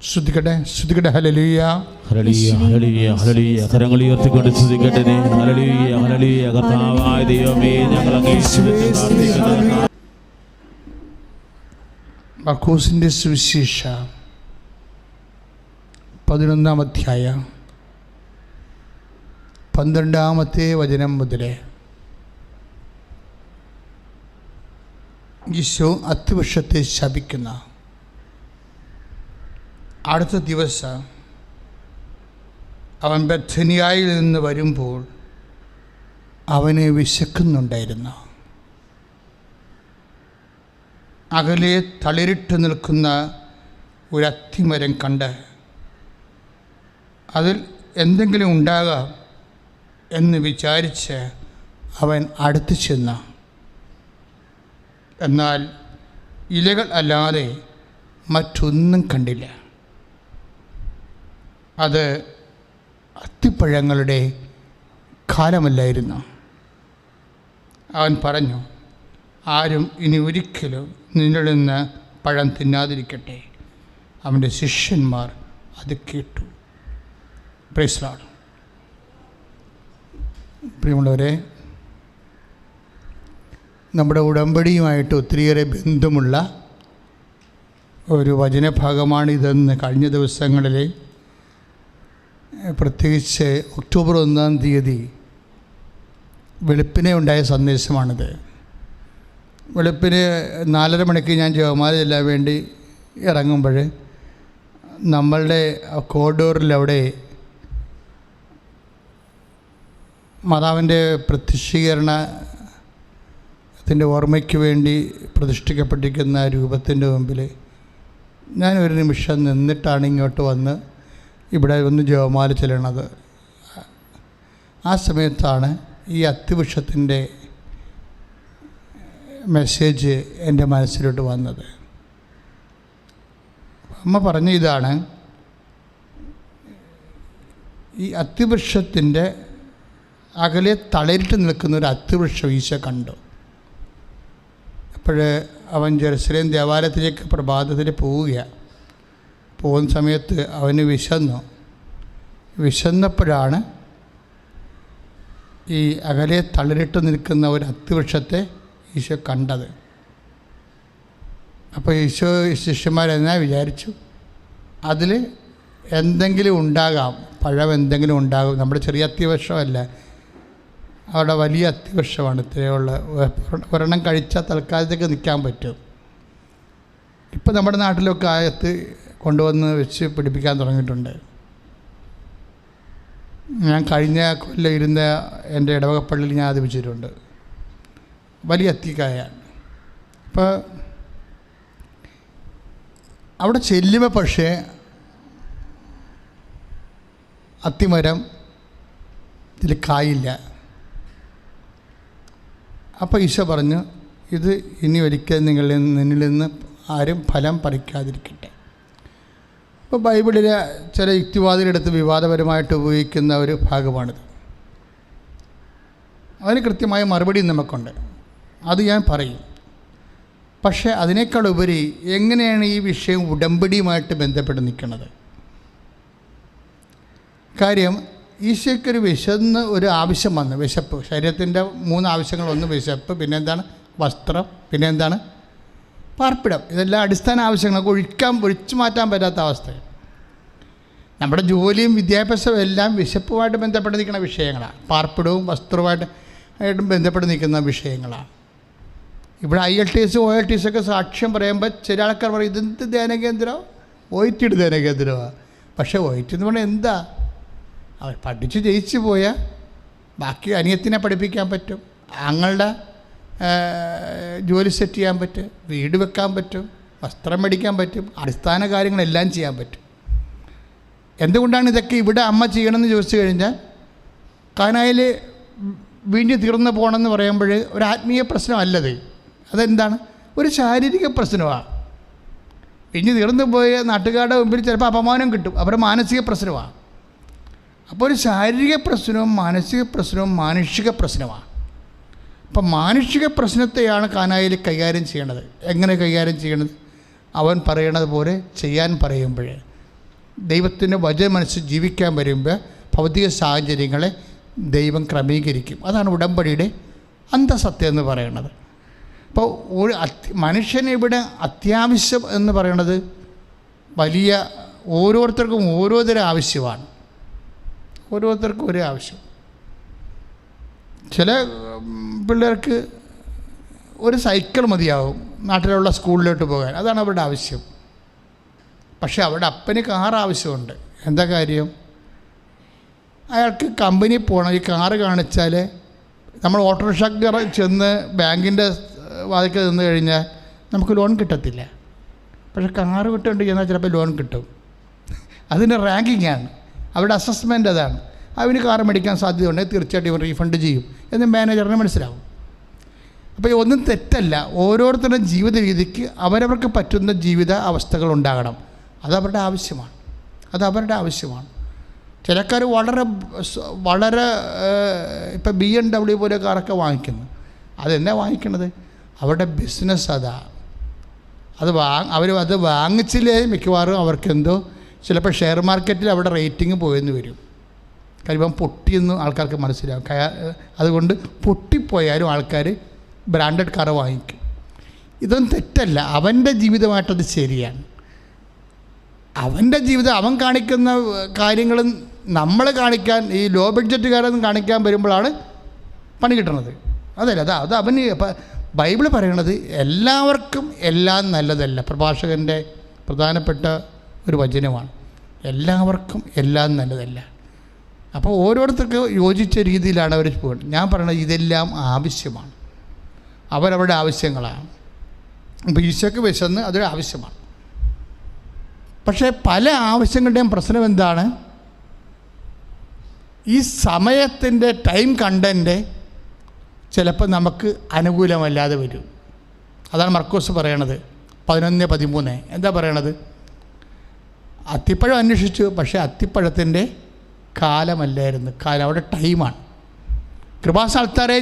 ശ്രദ്ധിക്കട്ടെ. Hallelujah, hallelujah, hallelujah, hallelujah. കരങ്ങൾ ഉയർത്തിക്കൊണ്ട് സ്തുതിക്കട്ടെ. Hallelujah, hallelujah. കർത്താവായ ദൈവമേ, ഞങ്ങൾ അങ്ങയെ സ്തുതിക്കുന്നു. മർക്കോസിൻ്റെ സുവിശേഷ 11-ാം അധ്യായം 12-ാമത്തെ വചനം മുതൽ ഈശോ അത്തിവൃക്ഷത്തെ ശപിക്കുന്ന അടുത്ത ദിവസം അവൻ ബethനിയായിൽ നിന്ന് വരുമ്പോൾ അവനെ വിശക്കുന്നുണ്ടായിരുന്നു. അകലെ തളിരിട്ട് നിൽക്കുന്ന ഒരു അത്തിമരം കണ്ട് അതിൽ എന്തെങ്കിലും ഉണ്ടാകാം എന്ന് വിചാരിച്ച് അവൻ അടുത്ത് ചെന്നു. എന്നാൽ ഇലകൾ അല്ലാതെ മറ്റൊന്നും കണ്ടില്ല. അത് അത്തിപ്പഴങ്ങളുടെ കാലമല്ലായിരുന്നു. അവൻ പറഞ്ഞു, ആരും ഇനി ഒരിക്കലും നിന്നിൽ നിന്ന് പഴം തിന്നാതിരിക്കട്ടെ. അവൻ്റെ ശിഷ്യന്മാർ അത് കേട്ടു. Praise Lord. പ്രിയമുള്ളവരെ, നമ്മുടെ ഉടമ്പടിയുമായിട്ട് ഒത്തിരിയേറെ ബന്ധമുള്ള ഒരു വചനഭാഗമാണിതെന്ന് കഴിഞ്ഞ ദിവസങ്ങളിൽ, പ്രത്യേകിച്ച് ഒക്ടോബർ 1-ാം തീയതി വെളുപ്പിനെ ഉണ്ടായ സന്ദേശമാണിത്. വെളുപ്പിന് 4:30 മണിക്ക് ഞാൻ ജപമാല ചെല്ലാൻ വേണ്ടി ഇറങ്ങുമ്പോൾ നമ്മളുടെ കോറിഡോറിലവിടെ മാതാവിൻ്റെ പ്രത്യക്ഷീകരണത്തിൻ്റെ ഓർമ്മയ്ക്ക് വേണ്ടി പ്രതിഷ്ഠിക്കപ്പെട്ടിരിക്കുന്ന രൂപത്തിൻ്റെ മുമ്പിൽ ഞാൻ ഒരു നിമിഷം നിന്നിട്ടാണ് ഇങ്ങോട്ട് വന്ന് ഇവിടെ ഒന്ന് ജപമാല ചെല്ലണത്. ആ സമയത്താണ് ഈ അത്തിവൃക്ഷത്തിൻ്റെ മെസ്സേജ് എൻ്റെ മനസ്സിലോട്ട് വന്നത്. അമ്മ പറഞ്ഞ ഇതാണ്, ഈ അത്തിവൃക്ഷത്തിൻ്റെ അകലെ തളരിട്ട് നിൽക്കുന്ന ഒരു അത്തിവൃക്ഷം ഈശോ കണ്ടു. അപ്പോൾ അവൻ ജെറുസലേം ദേവാലയത്തിലേക്ക് പ്രഭാതത്തിൽ പോകുന്ന സമയത്ത് അവന് വിശന്നപ്പോഴാണ് ഈ അകലെ തളരിട്ട് നിൽക്കുന്ന ഒരു അത്തിവൃക്ഷത്തെ ഈശോ കണ്ടത്. അപ്പോൾ ഈശോ ശിഷ്യന്മാരെന്നാ വിചാരിച്ചു, അതിൽ എന്തെങ്കിലും ഉണ്ടാകാം, പഴം എന്തെങ്കിലും ഉണ്ടാകും. നമ്മുടെ ചെറിയ അത്തിവൃക്ഷമല്ല, അവിടെ വലിയ അത്തിവൃക്ഷമാണ്. ഇത്രയുള്ള ഒരെണ്ണം കഴിച്ചാൽ തൽക്കാലത്തേക്ക് നിൽക്കാൻ പറ്റും. ഇപ്പം നമ്മുടെ നാട്ടിലൊക്കെ ആയത്ത് കൊണ്ടുവന്ന് വെച്ച് പിടിപ്പിക്കാൻ തുടങ്ങിയിട്ടുണ്ട്. ഞാൻ കഴിഞ്ഞ കൊല്ലം ഇരുന്ന എൻ്റെ ഇടവകപ്പള്ളിയിൽ ഞാൻ അത് വെച്ചിട്ടുണ്ട്. വലിയ അത്തിക്കായാണ്. അപ്പോൾ അവിടെ ചെല്ലുമ്പോൾ പക്ഷേ അത്തിമരം ഇതിൽ കായില്ല. അപ്പോൾ ഈശോ പറഞ്ഞു, ഇത് ഇനി ഒരിക്കൽ നിന്നിൽ നിന്ന് ആരും ഫലം പറിക്കാതിരിക്കട്ടെ. അപ്പോൾ ബൈബിളിലെ ചില യുക്തിവാദികളെടുത്ത് വിവാദപരമായിട്ട് ഉപയോഗിക്കുന്ന ഒരു ഭാഗമാണിത്. അതിന് കൃത്യമായ മറുപടി നമുക്കുണ്ട്, അത് ഞാൻ പറയും. പക്ഷേ അതിനേക്കാൾ ഉപരി എങ്ങനെയാണ് ഈ വിഷയം ഉടമ്പടിയുമായിട്ട് ബന്ധപ്പെട്ട് നിൽക്കുന്നത്? കാര്യം, ഈശോയ്ക്കൊരു ഒരു ആവശ്യം വന്നു, വിശപ്പ്. ശരീരത്തിൻ്റെ 3 ആവശ്യങ്ങൾ: ഒന്ന് വിശപ്പ്, പിന്നെ എന്താണ് വസ്ത്രം, പിന്നെ എന്താണ് പാർപ്പിടം. ഇതെല്ലാം അടിസ്ഥാന ആവശ്യങ്ങളൊക്കെ ഒഴിച്ചു മാറ്റാൻ പറ്റാത്ത അവസ്ഥ. നമ്മുടെ ജോലിയും വിദ്യാഭ്യാസവും എല്ലാം വിശപ്പുമായിട്ട് ബന്ധപ്പെട്ട് നിൽക്കുന്ന വിഷയങ്ങളാണ്. പാർപ്പിടവും വസ്ത്രവുമായിട്ടും ബന്ധപ്പെട്ട് നിൽക്കുന്ന വിഷയങ്ങളാണ്. ഇവിടെ IELTS OILTS ഒക്കെ സാക്ഷ്യം പറയുമ്പോൾ ചില ആൾക്കാർ പറയും, ഇതെന്ത് ധ്യാനകേന്ദ്രം, OIT ധ്യാനകേന്ദ്രമാണ്. പക്ഷേ OIT എന്ന് പറഞ്ഞാൽ എന്താ? അവർ പഠിച്ച് ജയിച്ചു പോയാൽ ബാക്കി അനിയത്തിനെ പഠിപ്പിക്കാൻ പറ്റും, ആങ്ങളുടെ ജോലി സെറ്റ് ചെയ്യാൻ പറ്റും, വീട് വെക്കാൻ പറ്റും, വസ്ത്രം മേടിക്കാൻ പറ്റും, അടിസ്ഥാന കാര്യങ്ങളെല്ലാം ചെയ്യാൻ പറ്റും. എന്തുകൊണ്ടാണ് ഇതൊക്കെ ഇവിടെ അമ്മ ചെയ്യണമെന്ന് ചോദിച്ചു കഴിഞ്ഞാൽ, കാനായിൽ വീണ്ടും തീർന്നു പോകണമെന്ന് പറയുമ്പോൾ ഒരു ആത്മീയ പ്രശ്നമല്ലത്. അതെന്താണ്? ഒരു ശാരീരിക പ്രശ്നമാണ്. ഇനി തീർന്നു പോയ നാട്ടുകാരുടെ മുമ്പിൽ ചിലപ്പോൾ അപമാനം കിട്ടും, അവരുടെ മാനസിക പ്രശ്നമാണ്. അപ്പോൾ ഒരു ശാരീരിക പ്രശ്നവും മാനസിക പ്രശ്നവും മാനുഷിക പ്രശ്നമാണ്. അപ്പം മാനുഷിക പ്രശ്നത്തെയാണ് കാനായിൽ കൈകാര്യം ചെയ്യണത്. എങ്ങനെ കൈകാര്യം ചെയ്യണത്? അവൻ പറയണത് പോലെ ചെയ്യാൻ പറയുമ്പോൾ, ദൈവത്തിൻ്റെ വചനമനുസരിച്ച് ജീവിക്കാൻ വരുമ്പോൾ ഭൗതിക സാഹചര്യങ്ങളെ ദൈവം ക്രമീകരിക്കും. അതാണ് ഉടമ്പടിയുടെ അന്തസത്യം എന്ന് പറയുന്നത്. അപ്പോൾ മനുഷ്യന് ഇവിടെ അത്യാവശ്യം എന്ന് പറയുന്നത് വലിയ ഓരോരുത്തർക്കും ഓരോതരം ആവശ്യമാണ്. ഓരോരുത്തർക്കും ഒരേ ആവശ്യം. ചില പിള്ളേർക്ക് ഒരു സൈക്കിൾ മതിയാവും നാട്ടിലുള്ള സ്കൂളിലോട്ട് പോകാൻ, അതാണ് അവരുടെ ആവശ്യം. പക്ഷേ അവരുടെ അപ്പന് കാർ ആവശ്യമുണ്ട്. എന്താ കാര്യം? അയാൾക്ക് കമ്പനി പോകണം. ഈ കാറ് കാണിച്ചാൽ നമ്മൾ ഓട്ടോറിക്ഷ ചെന്ന് ബാങ്കിൻ്റെ വാതിൽക്കൽ നിന്ന് കഴിഞ്ഞാൽ നമുക്ക് ലോൺ കിട്ടത്തില്ല. പക്ഷേ കാറ് കിട്ടുകൊണ്ട് ചെന്നാൽ ചിലപ്പോൾ ലോൺ കിട്ടും. അതിൻ്റെ റാങ്കിങ്ങാണ്, അവരുടെ അസസ്മെൻ്റ് അതാണ്. അവന് കാറ് മേടിക്കാൻ സാധ്യതയുണ്ടെങ്കിൽ തീർച്ചയായിട്ടും റീഫണ്ട് ചെയ്യും എന്ന് മാനേജറിന് മനസ്സിലാവും. അപ്പോൾ ഒന്നും തെറ്റല്ല. ഓരോരുത്തരുടെ ജീവിത രീതിക്ക് അവരവർക്ക് പറ്റുന്ന ജീവിത അവസ്ഥകൾ ഉണ്ടാകണം. അതവരുടെ ആവശ്യമാണ്. ചിലക്കാർ വളരെ ഇപ്പോൾ BMW പോലെ കാറൊക്കെ വാങ്ങിക്കുന്നു. അതെന്നാ വാങ്ങിക്കണത്? അവരുടെ ബിസിനസ് അതാ. അത് വാങ്ങിച്ചില്ലേ മിക്കവാറും അവർക്കെന്തോ ചിലപ്പോൾ ഷെയർ മാർക്കറ്റിൽ അവിടെ റേറ്റിംഗ് പോയെന്ന് വരും. കാര്യം പൊട്ടിയെന്ന് ആൾക്കാർക്ക് മനസ്സിലാവും. അതുകൊണ്ട് പൊട്ടിപ്പോയാലും ആൾക്കാർ ബ്രാൻഡഡ് കാർ വാങ്ങിക്കും. ഇതൊന്നും തെറ്റല്ല. അവൻ്റെ ജീവിതമായിട്ടത് ശരിയാണ്. അവൻ്റെ ജീവിതം അവൻ കാണിക്കുന്ന കാര്യങ്ങളും നമ്മൾ കാണിക്കാൻ, ഈ ലോ ബഡ്ജറ്റുകാരൊന്നും കാണിക്കാൻ വരുമ്പോഴാണ് പണി കിട്ടുന്നത്. അതല്ല, അത് അവന് ബൈബിൾ പറയണത് എല്ലാവർക്കും എല്ലാം നല്ലതല്ല. പ്രഭാഷകൻ്റെ പ്രധാനപ്പെട്ട ഒരു വചനമാണ്. എല്ലാവർക്കും എല്ലാം നല്ലതല്ല. അപ്പോൾ ഓരോരുത്തർക്ക് യോജിച്ച രീതിയിലാണ് അവർ പോകുന്നത്. ഞാൻ പറയണത് ഇതെല്ലാം ആവശ്യമാണ്, അവരവരുടെ ആവശ്യങ്ങളാണ്. ഇപ്പോൾ ഈശോയ്ക്ക് വിശന്ന് അതൊരു ആവശ്യമാണ്. പക്ഷേ പല ആവശ്യങ്ങളുടെയും പ്രശ്നം എന്താണ്? ഈ സമയത്തിൻ്റെ ടൈം കണ്ടൻറ്റ് ചിലപ്പോൾ നമുക്ക് അനുകൂലമല്ലാതെ വരും. അതാണ് മർക്കോസ് പറയണത് 11:13. എന്താ പറയണത്? അത്തിപ്പഴം അന്വേഷിച്ചു, പക്ഷേ അത്തിപ്പഴത്തിൻ്റെ കാലമല്ലായിരുന്നു. കാലം അവിടെ ടൈമാണ്. കൃപാസ്ഥാനത്താരെ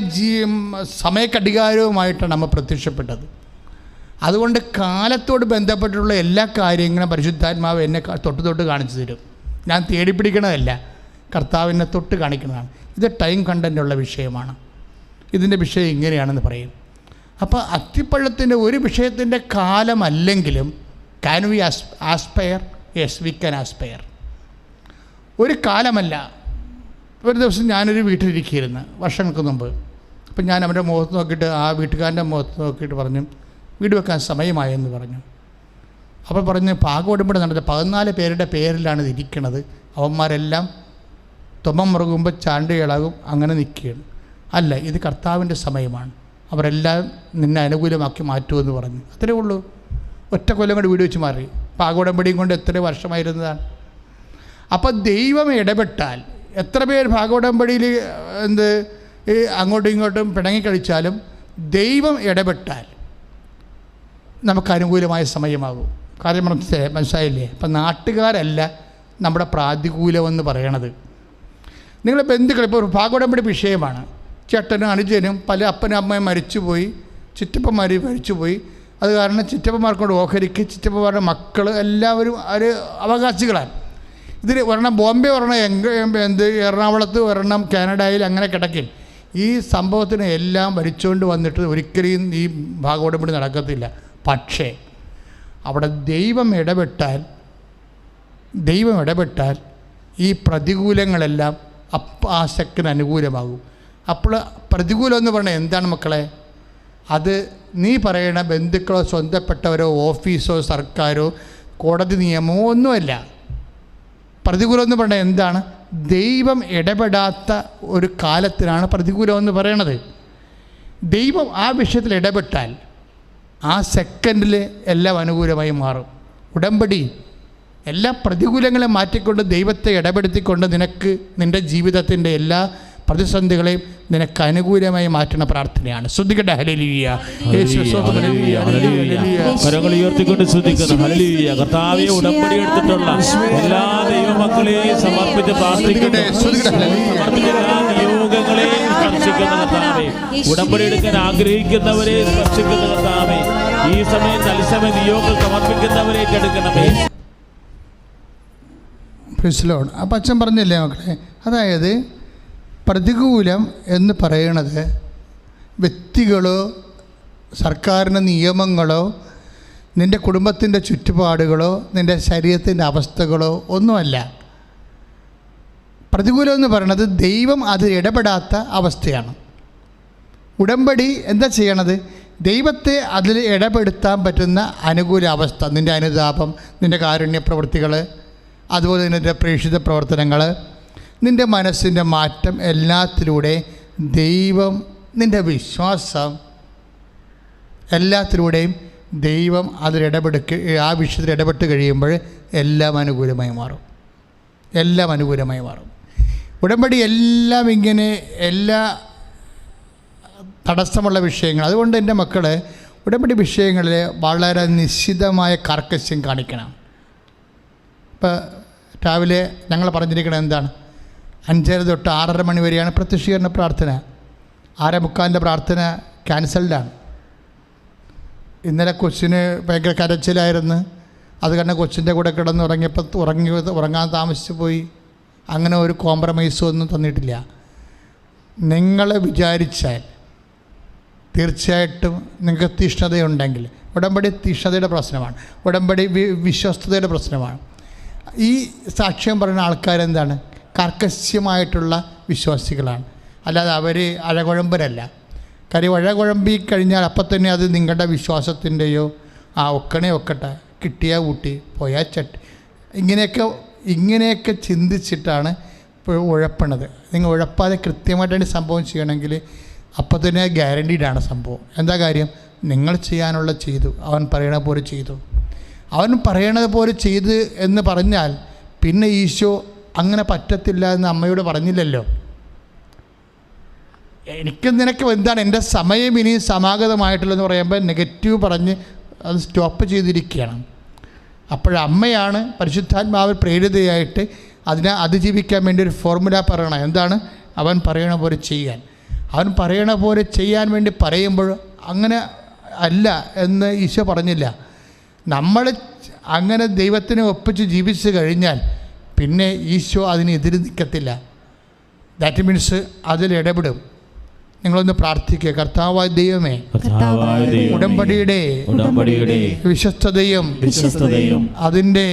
സമയക്കടികാരവുമായിട്ടാണ് നമ്മൾ പ്രത്യക്ഷപ്പെട്ടത്. അതുകൊണ്ട് കാലത്തോട് ബന്ധപ്പെട്ടുള്ള എല്ലാ കാര്യങ്ങളും പരിശുദ്ധാത്മാവ് എന്നെ തൊട്ട് കാണിച്ചു തരും. ഞാൻ തേടിപ്പിടിക്കണതല്ല, കർത്താവിനെ തൊട്ട് കാണിക്കുന്നതാണ്. ഇത് ടൈം കണ്ടൻ്റുള്ള വിഷയമാണ്. ഇതിൻ്റെ വിഷയം ഇങ്ങനെയാണെന്ന് പറയും. അപ്പോൾ അത്തിപ്പഴത്തിൻ്റെ ഒരു വിഷയത്തിൻ്റെ കാലമല്ലെങ്കിലും can we aspire? Yes, we can aspire. ഒരു കാലമല്ല. ഒരു ദിവസം ഞാനൊരു വീട്ടിലിരിക്കുകയായിരുന്നു വർഷങ്ങൾക്ക് മുമ്പ്. അപ്പം ഞാൻ അവൻ്റെ മുഖത്ത് നോക്കിയിട്ട്, ആ വീട്ടുകാരൻ്റെ മുഖത്ത് നോക്കിയിട്ട് പറഞ്ഞു, വീട് വെക്കാൻ സമയമായെന്ന് പറഞ്ഞു. അപ്പോൾ പറഞ്ഞ് പാകോടുമ്പോൾ നടന്നത് 14 പേരുടെ പേരിലാണ് ഇത് ഇരിക്കണത്. അവന്മാരെല്ലാം തുമ്മം മുറുകുമ്പോൾ ചാണ്ട് ഇളകും, അങ്ങനെ നിൽക്കുകയാണ്. അല്ല, ഇത് കർത്താവിൻ്റെ സമയമാണ്, അവരെല്ലാം നിന്നെ അനുകൂലമാക്കി മാറ്റുമെന്ന് പറഞ്ഞു. അത്രേ ഉള്ളൂ. ഒറ്റ കൊല്ലം കൊണ്ട് വീട് വെച്ച് മാറി. പാകോടമ്പടിയും കൊണ്ട് എത്ര വർഷമായിരുന്നതാണ്. അപ്പോൾ ദൈവം ഇടപെട്ടാൽ, എത്ര പേർ ഭാഗോടമ്പടിയിൽ അങ്ങോട്ടും ഇങ്ങോട്ടും പിണങ്ങിക്കഴിച്ചാലും ദൈവം ഇടപെട്ടാൽ നമുക്ക് അനുകൂലമായ സമയമാകും. കാര്യം മനസ്സിലായില്ലേ? അപ്പം നാട്ടുകാരല്ല നമ്മുടെ പ്രാതികൂലമെന്ന് പറയണത്. നിങ്ങളെ ബന്ധുക്കൾ, ഇപ്പോൾ ഭാഗോടമ്പടി വിഷയമാണ്. ചേട്ടനും അനുജനും പല അപ്പനും അമ്മയും മരിച്ചുപോയി, ചിറ്റപ്പന്മാർ മരിച്ചുപോയി. അത് കാരണം ചിറ്റപ്പന്മാർക്കൊണ്ട് ഓഹരിക്ക് ചിറ്റപ്പന്മാരുടെ മക്കൾ എല്ലാവരും ഒരു അവകാശികളാണ്. ഇതിൽ ഒരെണ്ണം ബോംബെ, ഒരെണ്ണം എറണാകുളത്ത്, ഒരെണ്ണം കാനഡയിൽ, അങ്ങനെ കിടക്കും. ഈ സംഭവത്തിന് എല്ലാം ഭരിച്ചുകൊണ്ട് വന്നിട്ട് ഒരിക്കലും ഈ ഭാഗോടമ്പടി നടക്കത്തില്ല. പക്ഷേ അവിടെ ദൈവം ഇടപെട്ടാൽ ഈ പ്രതികൂലങ്ങളെല്ലാം ആ ശക്തിന് അനുകൂലമാകും. അപ്പോൾ പ്രതികൂലം എന്ന് പറഞ്ഞാൽ എന്താണ് മക്കളെ? അത് നീ പറയണ ബന്ധുക്കളോ സ്വന്തപ്പെട്ടവരോ ഓഫീസോ സർക്കാരോ കോടതി നിയമമോ ഒന്നുമല്ല. പ്രതികൂലം എന്ന് പറഞ്ഞാൽ എന്താണ്? ദൈവം ഇടപെടാത്ത ഒരു കാലത്തിനാണ് പ്രതികൂലം എന്ന് പറയണത്. ദൈവം ആ വിഷയത്തിൽ ഇടപെട്ടാൽ ആ സെക്കൻഡിൽ എല്ലാം അനുകൂലമായി മാറും. ഉടമ്പടി എല്ലാ പ്രതികൂലങ്ങളെ മാറ്റിക്കൊണ്ട് ദൈവത്തെ ഇടപെടുത്തിക്കൊണ്ട് നിനക്ക് നിൻ്റെ ജീവിതത്തിൻ്റെ എല്ലാ പ്രതിസന്ധികളെയും നിനക്ക് അനുകൂലമായി മാറ്റുന്ന പ്രാർത്ഥനയാണ്. ശ്രദ്ധിക്കട്ടെ. ഹല്ലേലൂയ. കരങ്ങൾ ഉയർത്തിക്കൊണ്ട് ശ്രദ്ധിക്കുന്നു. ഹല്ലേലൂയ. കർത്താവേ, ഉടമ്പടി എടുത്തിട്ടുള്ള എല്ലാ ദൈവമക്കളെയും സമർപ്പിച്ച് പ്രാർത്ഥിക്കട്ടെ. എല്ലാ നിയോഗങ്ങളെയും സ്പർശിക്കുന്ന കർത്താവേ, ഉടമ്പടി എടുക്കാൻ ആഗ്രഹിക്കുന്നവരെ സ്പർശിക്കുന്ന കർത്താവേ, ഈ സമയം തത്സമയം നിയോഗം സമർപ്പിക്കുന്നവരെ എടുക്കണമേ. അപ്പം അച്ഛൻ പറഞ്ഞില്ലേ മക്കളെ, അതായത് പ്രതികൂലം എന്ന് പറയണത് വ്യക്തികളോ സർക്കാരിൻ്റെ നിയമങ്ങളോ നിൻ്റെ കുടുംബത്തിൻ്റെ ചുറ്റുപാടുകളോ നിൻ്റെ ശരീരത്തിൻ്റെ അവസ്ഥകളോ ഒന്നുമല്ല. പ്രതികൂലം എന്ന് പറയുന്നത് ദൈവം അത് ഇടപെടാത്ത അവസ്ഥയാണ്. ഉടമ്പടി എന്താ ചെയ്യണത്? ദൈവത്തെ അതിൽ ഇടപെടുത്താൻ പറ്റുന്ന അനുകൂല അവസ്ഥ, നിൻ്റെ അനുതാപം, നിൻ്റെ കാരുണ്യ പ്രവൃത്തികൾ, അതുപോലെ നിൻ്റെ പ്രേക്ഷിത പ്രവർത്തനങ്ങൾ, നിൻ്റെ മനസ്സിൻ്റെ മാറ്റം, എല്ലാത്തിലൂടെ ദൈവം, നിൻ്റെ വിശ്വാസം, എല്ലാത്തിലൂടെയും ദൈവം ആ വിഷയത്തിൽ ഇടപെട്ട് കഴിയുമ്പോൾ എല്ലാം അനുകൂലമായി മാറും. എല്ലാം അനുകൂലമായി മാറും. ഉടമ്പടി എല്ലാം ഇങ്ങനെ എല്ലാ തടസ്സമുള്ള വിഷയങ്ങൾ. അതുകൊണ്ട് എൻ്റെ മക്കൾ ഉടമ്പടി വിഷയങ്ങളിൽ വളരെ നിശ്ചിതമായ കാർക്കശ്യം കാണിക്കണം. ഇപ്പോൾ രാവിലെ ഞങ്ങൾ പറഞ്ഞിരിക്കുന്നത് എന്താണ്? 5:30 തൊട്ട് 6:30 മണി വരെയാണ് പ്രത്യക്ഷീകരണ പ്രാർത്ഥന. 6:45 പ്രാർത്ഥന ക്യാൻസൽഡാണ്. ഇന്നലെ കൊച്ചിന് ഭയങ്കര കരച്ചിലായിരുന്നു. അത് കാരണം കൊച്ചിൻ്റെ കൂടെ കിടന്നുറങ്ങിയപ്പോൾ ഉറങ്ങാൻ താമസിച്ചു പോയി. അങ്ങനെ ഒരു കോംപ്രമൈസും ഒന്നും തന്നിട്ടില്ല. നിങ്ങൾ വിചാരിച്ചാൽ തീർച്ചയായിട്ടും നിങ്ങൾക്ക് തീഷ്ണതയുണ്ടെങ്കിൽ, ഉടമ്പടി തീഷ്ണതയുടെ പ്രശ്നമാണ്, ഉടമ്പടി വിശ്വസ്തതയുടെ പ്രശ്നമാണ്. ഈ സാക്ഷ്യം പറയുന്ന ആൾക്കാരെന്താണ്? കർക്കശ്യമായിട്ടുള്ള വിശ്വാസികളാണ്. അല്ലാതെ അവർ അഴകുഴമ്പരല്ല. കാര്യം അഴകുഴമ്പി കഴിഞ്ഞാൽ അപ്പം തന്നെ അത് നിങ്ങളുടെ വിശ്വാസത്തിൻ്റെയോ ഒക്കട്ടെ, കിട്ടിയാൽ ഊട്ടി പോയാൽ ചട്ടി, ഇങ്ങനെയൊക്കെ ചിന്തിച്ചിട്ടാണ് ഇപ്പോൾ ഉഴപ്പണത്. നിങ്ങൾ ഉഴപ്പാതെ കൃത്യമായിട്ടാണ് സംഭവം ചെയ്യണമെങ്കിൽ അപ്പം തന്നെ ഗ്യാരണ്ടീഡാണ് സംഭവം. എന്താ കാര്യം? നിങ്ങൾ ചെയ്യാനുള്ള ചെയ്തു, അവൻ പറയണ പോലെ ചെയ്തു. അവൻ പറയണത് പോലെ ചെയ്ത് എന്ന് പറഞ്ഞാൽ പിന്നെ ഈശോ അങ്ങനെ പറ്റത്തില്ല എന്ന് അമ്മയോട് പറഞ്ഞില്ലല്ലോ. എനിക്ക് നിനക്ക് എന്താണ്, എൻ്റെ സമയം ഇനി സമാഗതമായിട്ടുള്ളതെന്ന് പറയുമ്പോൾ നെഗറ്റീവ് പറഞ്ഞ് അത് സ്റ്റോപ്പ് ചെയ്തിരിക്കുകയാണ്. അപ്പോഴമ്മയാണ് പരിശുദ്ധാത്മാവിൽ പ്രേരിതയായിട്ട് അതിനെ അതിജീവിക്കാൻ വേണ്ടി ഒരു ഫോർമുല പറയണം. എന്താണ്? അവൻ പറയണ പോലെ ചെയ്യാൻ. അവൻ പറയണ പോലെ ചെയ്യാൻ വേണ്ടി പറയുമ്പോൾ അങ്ങനെ അല്ല എന്ന് ഈശോ പറഞ്ഞില്ല. നമ്മൾ അങ്ങനെ ദൈവത്തിനെ ഒപ്പിച്ച് ജീവിച്ചു കഴിഞ്ഞാൽ പിന്നെ ഈശോ അതിനെതിരെ നിൽക്കത്തില്ല. ദാറ്റ് മീൻസ് അതിലിടപെടും. നിങ്ങളൊന്ന് പ്രാർത്ഥിക്കുക. കർത്താവായ ദൈവമേ, ഉടമ്പടിയുടെ വിശ്വസ്തതയും അതിൻ്റെ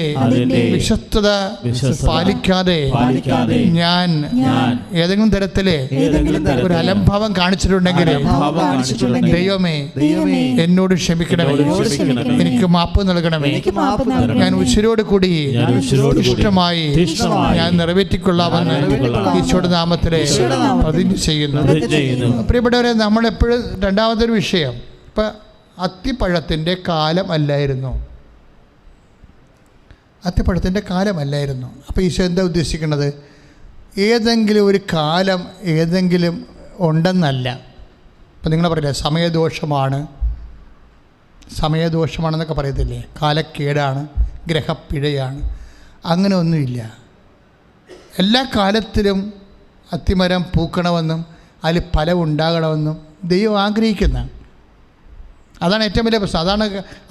വിശ്വസ്തത പാലിക്കാതെ ഞാൻ ഏതെങ്കിലും തരത്തില് ഒരു അലംഭാവം കാണിച്ചിട്ടുണ്ടെങ്കിൽ ദൈവമേ എന്നോട് ക്ഷമിക്കണമേ, എനിക്ക് മാപ്പ് നൽകണമേ. ഞാൻ ഉശിരോട് കൂടി ഇഷ്ടമായി ഞാൻ നിറവേറ്റിക്കൊള്ളാമെന്ന് ഈശോയുടെ നാമത്തിലെ പ്രതിജ്ഞ ചെയ്യുന്നു. പ്രിയപ്പെട്ടവരെ, നമ്മളെപ്പോഴും രണ്ടാമതൊരു വിഷയം, ഇപ്പം അത്തിപ്പഴത്തിൻ്റെ കാലം അല്ലായിരുന്നു. അത്തിപ്പഴത്തിൻ്റെ കാലമല്ലായിരുന്നു. അപ്പോൾ ഈശോ എന്താ ഉദ്ദേശിക്കുന്നത്? ഏതെങ്കിലും ഒരു കാലം ഏതെങ്കിലും ഉണ്ടെന്നല്ല. ഇപ്പം നിങ്ങൾ പറയില്ലേ സമയദോഷമാണെന്നൊക്കെ പറയത്തില്ലേ, കാലക്കേടാണ്, ഗ്രഹപ്പിഴയാണ്, അങ്ങനെ ഒന്നുമില്ല. എല്ലാ കാലത്തിലും അത്തിമരം പൂക്കണമെന്നും അതിൽ ഫലം ഉണ്ടാകണമെന്നും ദൈവം ആഗ്രഹിക്കുന്ന. അതാണ് ഏറ്റവും വലിയ പ്രശ്നം.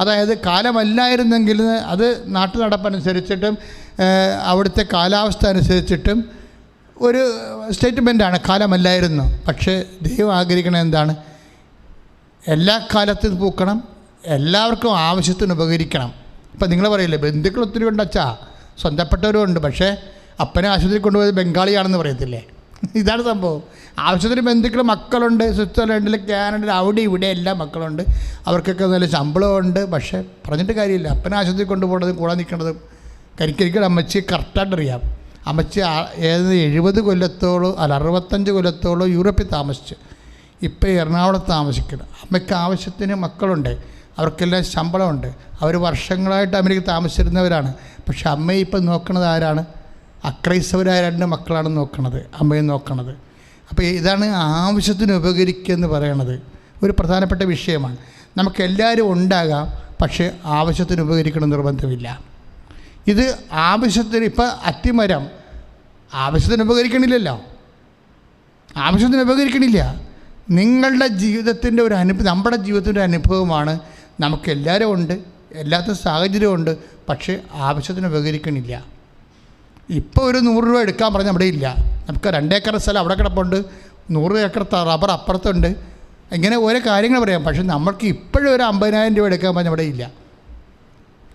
അതായത് കാലമല്ലായിരുന്നെങ്കിൽ അത് നാട്ടു നടപ്പനുസരിച്ചിട്ടും അവിടുത്തെ കാലാവസ്ഥ അനുസരിച്ചിട്ടും ഒരു സ്റ്റേറ്റ്മെൻറ്റാണ് കാലമല്ലായിരുന്നു. പക്ഷേ ദൈവം ആഗ്രഹിക്കണത് എന്താണ്? എല്ലാ കാലത്തും പൂക്കണം, എല്ലാവർക്കും ആവശ്യത്തിന് ഉപകരിക്കണം. ഇപ്പം നിങ്ങൾ പറയില്ലേ, ബന്ധുക്കൾ ഒത്തിരി ഉണ്ട് അച്ഛാ, സ്വന്തപ്പെട്ടവരും ഉണ്ട്, പക്ഷേ അപ്പനെ ആശുപത്രി കൊണ്ടുപോയത് ബംഗാളിയാണെന്ന് പറയത്തില്ലേ? ഇതാണ് സംഭവം. ആവശ്യത്തിന് ബന്ധുക്കൾ മക്കളുണ്ട്, സ്വിറ്റ്സർലൻഡിൽ, കാനഡയിൽ, അവിടെ ഇവിടെ എല്ലാം മക്കളുണ്ട്, അവർക്കൊക്കെ നല്ല ശമ്പളമുണ്ട്. പക്ഷേ പറഞ്ഞിട്ട് കാര്യമില്ല. അപ്പനെ ആശുപത്രി കൊണ്ടുപോകുന്നതും കൂടെ നിൽക്കേണ്ടതും കരിക്കരിക്കൽ അമ്മച്ചി കറക്റ്റായിട്ടറിയാം. അമ്മച്ചി 70 കൊല്ലത്തോളം 65 കൊല്ലത്തോളം യൂറോപ്പിൽ താമസിച്ചു. ഇപ്പോൾ എറണാകുളത്ത് താമസിക്കണം. അമ്മയ്ക്ക് ആവശ്യത്തിന് മക്കളുണ്ട്, അവർക്കെല്ലാം ശമ്പളമുണ്ട്, അവർ വർഷങ്ങളായിട്ട് അമേരിക്ക താമസിച്ചിരുന്നവരാണ്. പക്ഷെ അമ്മയെ ഇപ്പം നോക്കുന്നത് ആരാണ്? അക്രൈസ്തവരായ 2 മക്കളാണ് നോക്കണത്, അമ്മയെ നോക്കണത്. അപ്പോൾ ഇതാണ് ആവശ്യത്തിന് ഉപകരിക്കുക എന്ന് പറയണത്. ഒരു പ്രധാനപ്പെട്ട വിഷയമാണ്. നമുക്കെല്ലാവരും ഉണ്ടാകാം, പക്ഷേ ആവശ്യത്തിന് ഉപകരിക്കണം നിർബന്ധമില്ല. ഇത് ആവശ്യത്തിന്, ഇപ്പം അത്തിമരം ആവശ്യത്തിന് ഉപകരിക്കണില്ലല്ലോ, ആവശ്യത്തിന് ഉപകരിക്കണില്ല. നിങ്ങളുടെ ജീവിതത്തിൻ്റെ ഒരു നമ്മുടെ ജീവിതത്തിൻ്റെ അനുഭവമാണ്. നമുക്കെല്ലാവരും ഉണ്ട്, എല്ലാത്ത സാഹചര്യമുണ്ട്, പക്ഷേ ആവശ്യത്തിന് ഉപകരിക്കണില്ല. ഇപ്പോൾ ഒരു 100 രൂപ എടുക്കാൻ പറഞ്ഞാൽ അവിടെ ഇല്ല. നമുക്ക് 2 ഏക്കർ സ്ഥലം അവിടെ കിടപ്പുണ്ട്, 100 ഏക്കർ റബ്ബർ അപ്പുറത്തുണ്ട്, ഇങ്ങനെ ഓരോ കാര്യങ്ങൾ പറയാം. പക്ഷെ നമ്മൾക്ക് ഇപ്പോഴും ഒരു 50,000 രൂപ എടുക്കാൻ പറഞ്ഞാൽ അവിടെ ഇല്ല.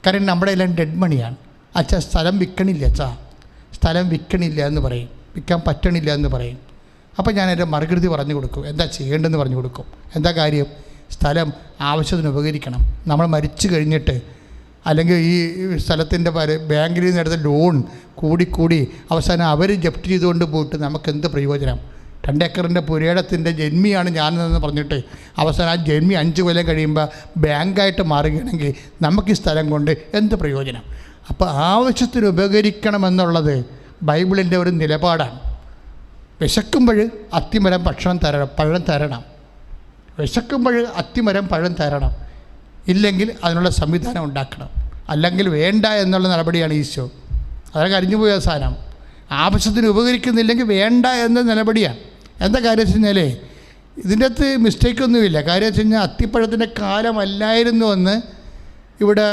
കാരണം നമ്മുടെ എല്ലാം ഡെഡ് മണിയാണ്. അച്ഛാ സ്ഥലം വിൽക്കണില്ല, സ്ഥലം വിൽക്കണില്ല എന്ന് പറയും, വിൽക്കാൻ പറ്റണില്ല എന്ന് പറയും. അപ്പോൾ ഞാൻ എൻ്റെ മറുകൃതി പറഞ്ഞു കൊടുക്കും, എന്താ ചെയ്യേണ്ടതെന്ന് പറഞ്ഞു കൊടുക്കും. എന്താ കാര്യം? സ്ഥലം ആവശ്യത്തിന് ഉപകരിക്കണം. നമ്മൾ മരിച്ചു കഴിഞ്ഞിട്ട് അല്ലെങ്കിൽ ഈ സ്ഥലത്തിൻ്റെ ബാങ്കിൽ നിന്ന് എടുത്ത ലോൺ കൂടി അവസാനം അവർ ജപ്തി ചെയ്തുകൊണ്ട് പോയിട്ട് നമുക്കെന്ത് പ്രയോജനം? 2 ഏക്കറിൻ്റെ പുരയിടത്തിൻ്റെ ജന്മിയാണ് ഞാനെന്ന് പറഞ്ഞിട്ട് അവസാനം ആ ജന്മി 5 കൊല്ലം കഴിയുമ്പോൾ ബാങ്കായിട്ട് മാറുകയാണെങ്കിൽ നമുക്ക് ഈ സ്ഥലം കൊണ്ട് എന്ത് പ്രയോജനം? അപ്പോൾ ആവശ്യത്തിന് ഉപകരിക്കണമെന്നുള്ളത് ബൈബിളിൻ്റെ ഒരു നിലപാടാണ്. വിശക്കുമ്പോൾ അത്തിമരം പഴം തരണം. വിശക്കുമ്പോൾ അത്തിമരം പഴം തരണം. ഇല്ലെങ്കിൽ അതിനുള്ള സംവിധാനം ഉണ്ടാക്കണം. അല്ലെങ്കിൽ വേണ്ട എന്നുള്ള നടപടിയാണ് ഈശോ. അതൊക്കെ അരിഞ്ഞുപോയ സാധനം. ആവശ്യത്തിന് ഉപകരിക്കുന്നില്ലെങ്കിൽ വേണ്ട എന്ന നടപടിയാണ്. എന്താ കാര്യം വെച്ച് കഴിഞ്ഞാൽ ഇതിൻ്റെ അകത്ത് മിസ്റ്റേക്കൊന്നുമില്ല. കാര്യം വെച്ച് കഴിഞ്ഞാൽ അത്തിപ്പഴത്തിൻ്റെ കാലമല്ലായിരുന്നു എന്ന് ഇവിടെ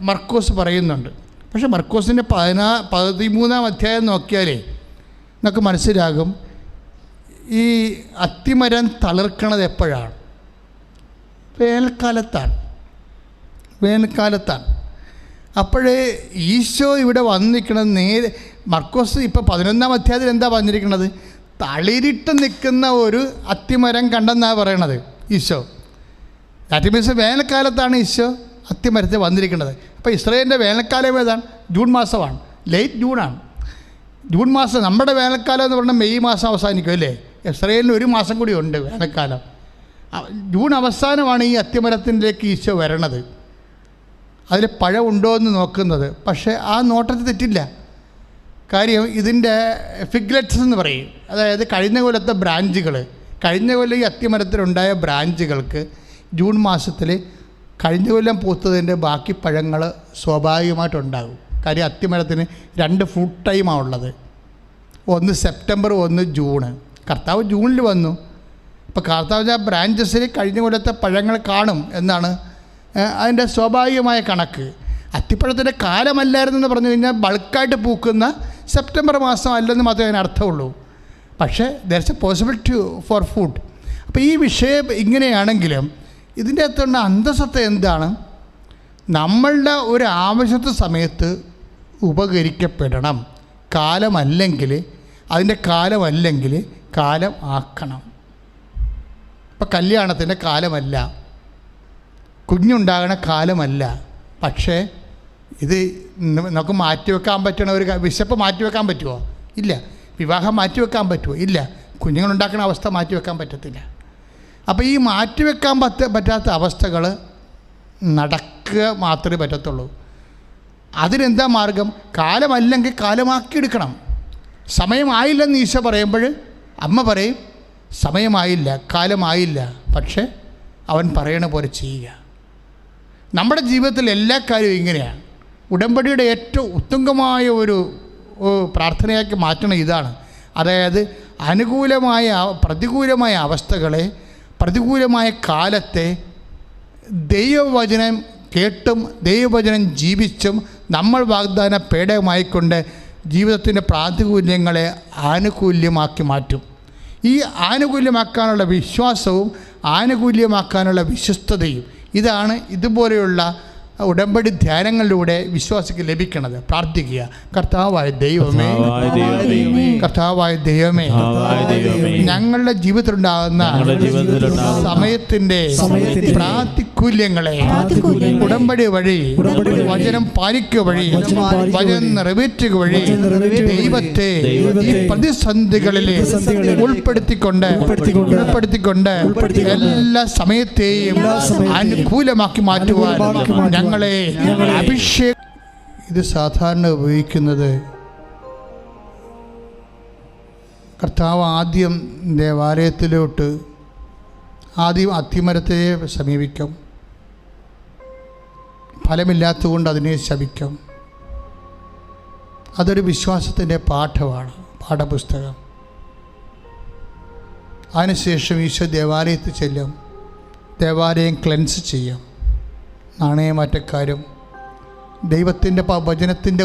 മർക്കോസ് പറയുന്നുണ്ട്. പക്ഷേ മർക്കോസിൻ്റെ 13-ാം അധ്യായം നോക്കിയാലേ നമുക്ക് മനസ്സിലാകും ഈ അത്തിമരം തളിർക്കണത് എപ്പോഴാണ്? വേനൽക്കാലത്താണ്. അപ്പോഴേ ഈശോ ഇവിടെ വന്നിരിക്കുന്നത് നേരെ മർക്കോസ് ഇപ്പോൾ 11-ാം അധ്യായത്തിൽ എന്താ പറഞ്ഞിരിക്കുന്നത്? തളിരിട്ട് നിൽക്കുന്ന ഒരു അത്തിമരം കണ്ടെന്നാണ് പറയണത് ഈശോ. ദാറ്റ് മീൻസ് വേനൽക്കാലത്താണ് ഈശോ അത്തിമരത്തിൽ വന്നിരിക്കുന്നത്. അപ്പോൾ ഇസ്രായേലിൻ്റെ വേനൽക്കാലം ഏതാണ്? ജൂൺ മാസമാണ്. ലേറ്റ് ജൂണാണ്. ജൂൺ മാസം. നമ്മുടെ വേനൽക്കാലം എന്ന് പറഞ്ഞാൽ മെയ് മാസം അവസാനിക്കും അല്ലേ? ഇസ്രായേലിന് 1 മാസം കൂടി ഉണ്ട് വേനൽക്കാലം. ജൂൺ അവസാനമാണ് ഈ അത്തിമരത്തിലേക്ക് ഈശോ വരണത്. അതിൽ പഴമുണ്ടോ എന്ന് നോക്കുന്നത്. പക്ഷേ ആ നോട്ടത്തിൽ തെറ്റില്ല. കാര്യം ഇതിൻ്റെ ഫിഗ്ലെറ്റ്സ് എന്ന് പറയും. അതായത് കഴിഞ്ഞ കൊല്ലത്തെ ബ്രാഞ്ചുകൾ, കഴിഞ്ഞ കൊല്ലം ഈ അത്തിമരത്തിലുണ്ടായ ബ്രാഞ്ചുകൾക്ക് ജൂൺ മാസത്തിൽ കഴിഞ്ഞ കൊല്ലം പൂത്തതിൻ്റെ ബാക്കി പഴങ്ങൾ സ്വാഭാവികമായിട്ടുണ്ടാകും. കാര്യം അത്തിമരത്തിന് 2 ഫ്രൂട്ട് ടൈമാണ് ഉള്ളത്. ഒന്ന് സെപ്റ്റംബർ, ഒന്ന് ജൂണ്. കർത്താവ് ജൂണിൽ വന്നു. ഇപ്പോൾ കർത്താവിൻ്റെ ബ്രാഞ്ചസിൽ കഴിഞ്ഞ കൊല്ലത്തെ പഴങ്ങൾ കാണും എന്നാണ് അതിൻ്റെ സ്വാഭാവികമായ കണക്ക്. അത്തിപ്പഴത്തിൻ്റെ കാലമല്ലായിരുന്നെന്ന് പറഞ്ഞു കഴിഞ്ഞാൽ ബൾക്കായിട്ട് പൂക്കുന്ന സെപ്റ്റംബർ മാസം അല്ലെന്ന് മാത്രമേ അതിന് അർത്ഥമുള്ളൂ. പക്ഷേ there is A possibility for food. അപ്പോൾ ഈ വിഷയം ഇങ്ങനെയാണെങ്കിലും ഇതിൻ്റെ അകത്തുള്ള അന്തസത്ത എന്താണ്? നമ്മളുടെ ഒരു ആവശ്യത്തെ സമയത്ത് ഉപകരിക്കപ്പെടണം. അതിൻ്റെ കാലമല്ലെങ്കിൽ കാലം ആക്കണം. ഇപ്പം കല്യാണത്തിൻ്റെ കാലമല്ല, കുഞ്ഞുണ്ടാകണ കാലമല്ല. പക്ഷേ ഇത് നമുക്ക് മാറ്റിവെക്കാൻ പറ്റണ ഒരു വിശപ്പ് മാറ്റിവെക്കാൻ പറ്റുമോ? ഇല്ല. വിവാഹം മാറ്റിവെക്കാൻ പറ്റുമോ? ഇല്ല. കുഞ്ഞുങ്ങളുണ്ടാക്കുന്ന അവസ്ഥ മാറ്റിവെക്കാൻ പറ്റത്തില്ല. അപ്പോൾ ഈ മാറ്റിവെക്കാൻ പറ്റാത്ത അവസ്ഥകൾ നടക്കുക മാത്രമേ പറ്റത്തുള്ളൂ. അതിനെന്താ മാർഗം? കാലമല്ലെങ്കിൽ കാലമാക്കിയെടുക്കണം. സമയമായില്ലെന്ന് ഈശോ പറയുമ്പോൾ അമ്മ പറയും സമയമായില്ല, കാലമായില്ല. പക്ഷേ അവൻ പറയണ പോലെ ചെയ്യുക. നമ്മുടെ ജീവിതത്തിൽ എല്ലാ കാര്യവും ഇങ്ങനെയാണ്. ഉടമ്പടിയുടെ ഏറ്റവും ഉത്തുംഗമായ ഒരു പ്രാർത്ഥനയാക്കി മാറ്റണം ഇതാണ്. അതായത് പ്രതികൂലമായ അവസ്ഥകളെ, പ്രതികൂലമായ കാലത്തെ ദൈവവചനം കേട്ടും ദൈവവചനം ജീവിച്ചും നമ്മൾ വാഗ്ദാന പേടകമായിക്കൊണ്ട് ജീവിതത്തിൻ്റെ പ്രാതികൂല്യങ്ങളെ ആനുകൂല്യമാക്കി മാറ്റും. ഈ ആനുകൂല്യമാക്കാനുള്ള വിശ്വാസവും ആനുകൂല്യമാക്കാനുള്ള വിശ്വസ്തതയും ഇതാണ് ഇതുപോലെയുള്ള ഉടമ്പടി ധ്യാനങ്ങളിലൂടെ വിശ്വാസിക്ക് ലഭിക്കുന്നത്. പ്രാർത്ഥിക്കുക. കർത്താവായ ദൈവമേ, ഞങ്ങളുടെ ജീവിതത്തിലുണ്ടാകുന്ന സമയത്തിൻ്റെ പ്രാതികൂല്യങ്ങളെ ഉടമ്പടി വഴി, വചനം പാലിക്കുക വഴി, വചനം നിറവേറ്റുക വഴി ദൈവത്തെ ഈ പ്രതിസന്ധികളിൽ ഉൾപ്പെടുത്തിക്കൊണ്ട് എല്ലാ സമയത്തെയും അനുകൂലമാക്കി മാറ്റുവാൻ ഞങ്ങളെ അഭിഷേകം. ഇത് സാധാരണ ഉപയോഗിക്കുന്നത് കർത്താവ് ആദ്യം ദേവാലയത്തിലോട്ട് അത്തിമരത്തെ സമീപിക്കും. ഫലമില്ലാത്തതുകൊണ്ട് അതിനെ ശപിക്കും. അതൊരു വിശ്വാസത്തിൻ്റെ പാഠമാണ്, പാഠപുസ്തകം. അതിനുശേഷം ഈശോ ദേവാലയത്തിൽ ചെല്ലും. ദേവാലയം ക്ലെൻസ് ചെയ്യും. നാണയമറ്റക്കാരും ദൈവത്തിൻ്റെ വചനത്തിൻ്റെ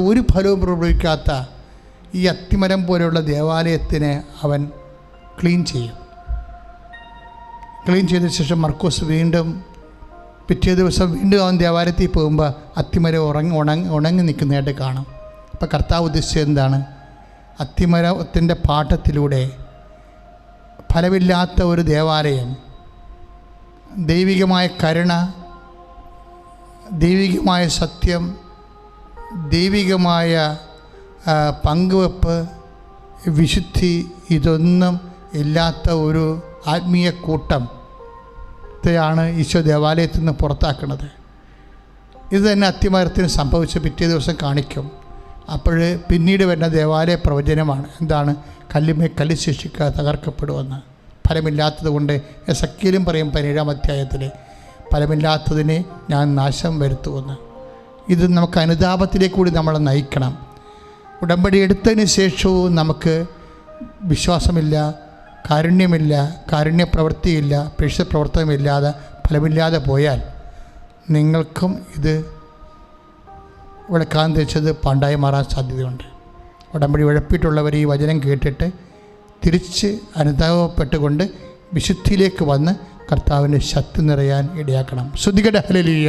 ഒരു ഫലവും പ്രയോഗിക്കാത്ത ഈ അത്തിമരം പോലെയുള്ള ദേവാലയത്തിനെ അവൻ ക്ലീൻ ചെയ്യും. ക്ലീൻ ചെയ്ത ശേഷം മർക്കോസ് വീണ്ടും പിറ്റേ ദിവസം വീണ്ടും അവൻ ദേവാലയത്തിൽ പോകുമ്പോൾ അത്തിമരം ഉണങ്ങി നിൽക്കുന്നതായിട്ട് കാണും. അപ്പോൾ കർത്താവ് ഉദ്ദേശിച്ചത് എന്താണ്? അത്തിമരത്തിൻ്റെ പാഠത്തിലൂടെ ഫലമില്ലാത്ത ഒരു ദേവാലയം ദൈവികമായ കരുണ, ദൈവികമായ സത്യം, ദൈവികമായ പങ്കുവെപ്പ് വിശുദ്ധി ഇതൊന്നും ഇല്ലാത്ത ഒരു ആത്മീയ കൂട്ടത്തെയാണ് ഈശോ ദേവാലയത്തിൽ നിന്ന് പുറത്താക്കുന്നത്. ഇത് തന്നെ അത്തിമരത്തിന് സംഭവിച്ച് പിറ്റേ ദിവസം കാണിക്കും. അപ്പോൾ പിന്നീട് വരുന്ന ദേവാലയ പ്രവചനമാണ്. എന്താണ്? കല്ലുമേ കല്ല് ശിക്ഷിക്കുക തകർക്കപ്പെടുമെന്ന്. ഫലമില്ലാത്തത് കൊണ്ട് എസെക്കിയേലും പറയും 17-ാം അധ്യായത്തിൽ, ഫലമില്ലാത്തതിനെ ഞാൻ നാശം വരുത്തുമെന്ന്. ഇത് നമുക്ക് അനുതാപത്തിലേക്ക് കൂടി നമ്മളെ നയിക്കണം. ഉടമ്പടി എടുത്തതിന് ശേഷവും നമുക്ക് വിശ്വാസമില്ല, കാരുണ്യമില്ല, കാരുണ്യപ്രവൃത്തിയില്ല, പ്രേക്ഷിത പ്രവർത്തനമില്ലാതെ ഫലമില്ലാതെ പോയാൽ നിങ്ങൾക്കും ഇത് വിളക്കാൻ തെച്ചത് പാണ്ടായി മാറാൻ സാധ്യതയുണ്ട്. ഉടമ്പടി ഉഴപ്പിയിട്ടുള്ളവർ ഈ വചനം കേട്ടിട്ട് തിരിച്ച് അനുതാപപ്പെട്ടുകൊണ്ട് വിശുദ്ധിയിലേക്ക് വന്ന് കർത്താവിൻ്റെ ശക്തി നിറയാൻ ഇടയാക്കണം. ശ്രുതികട ഹല്ലേലൂയ.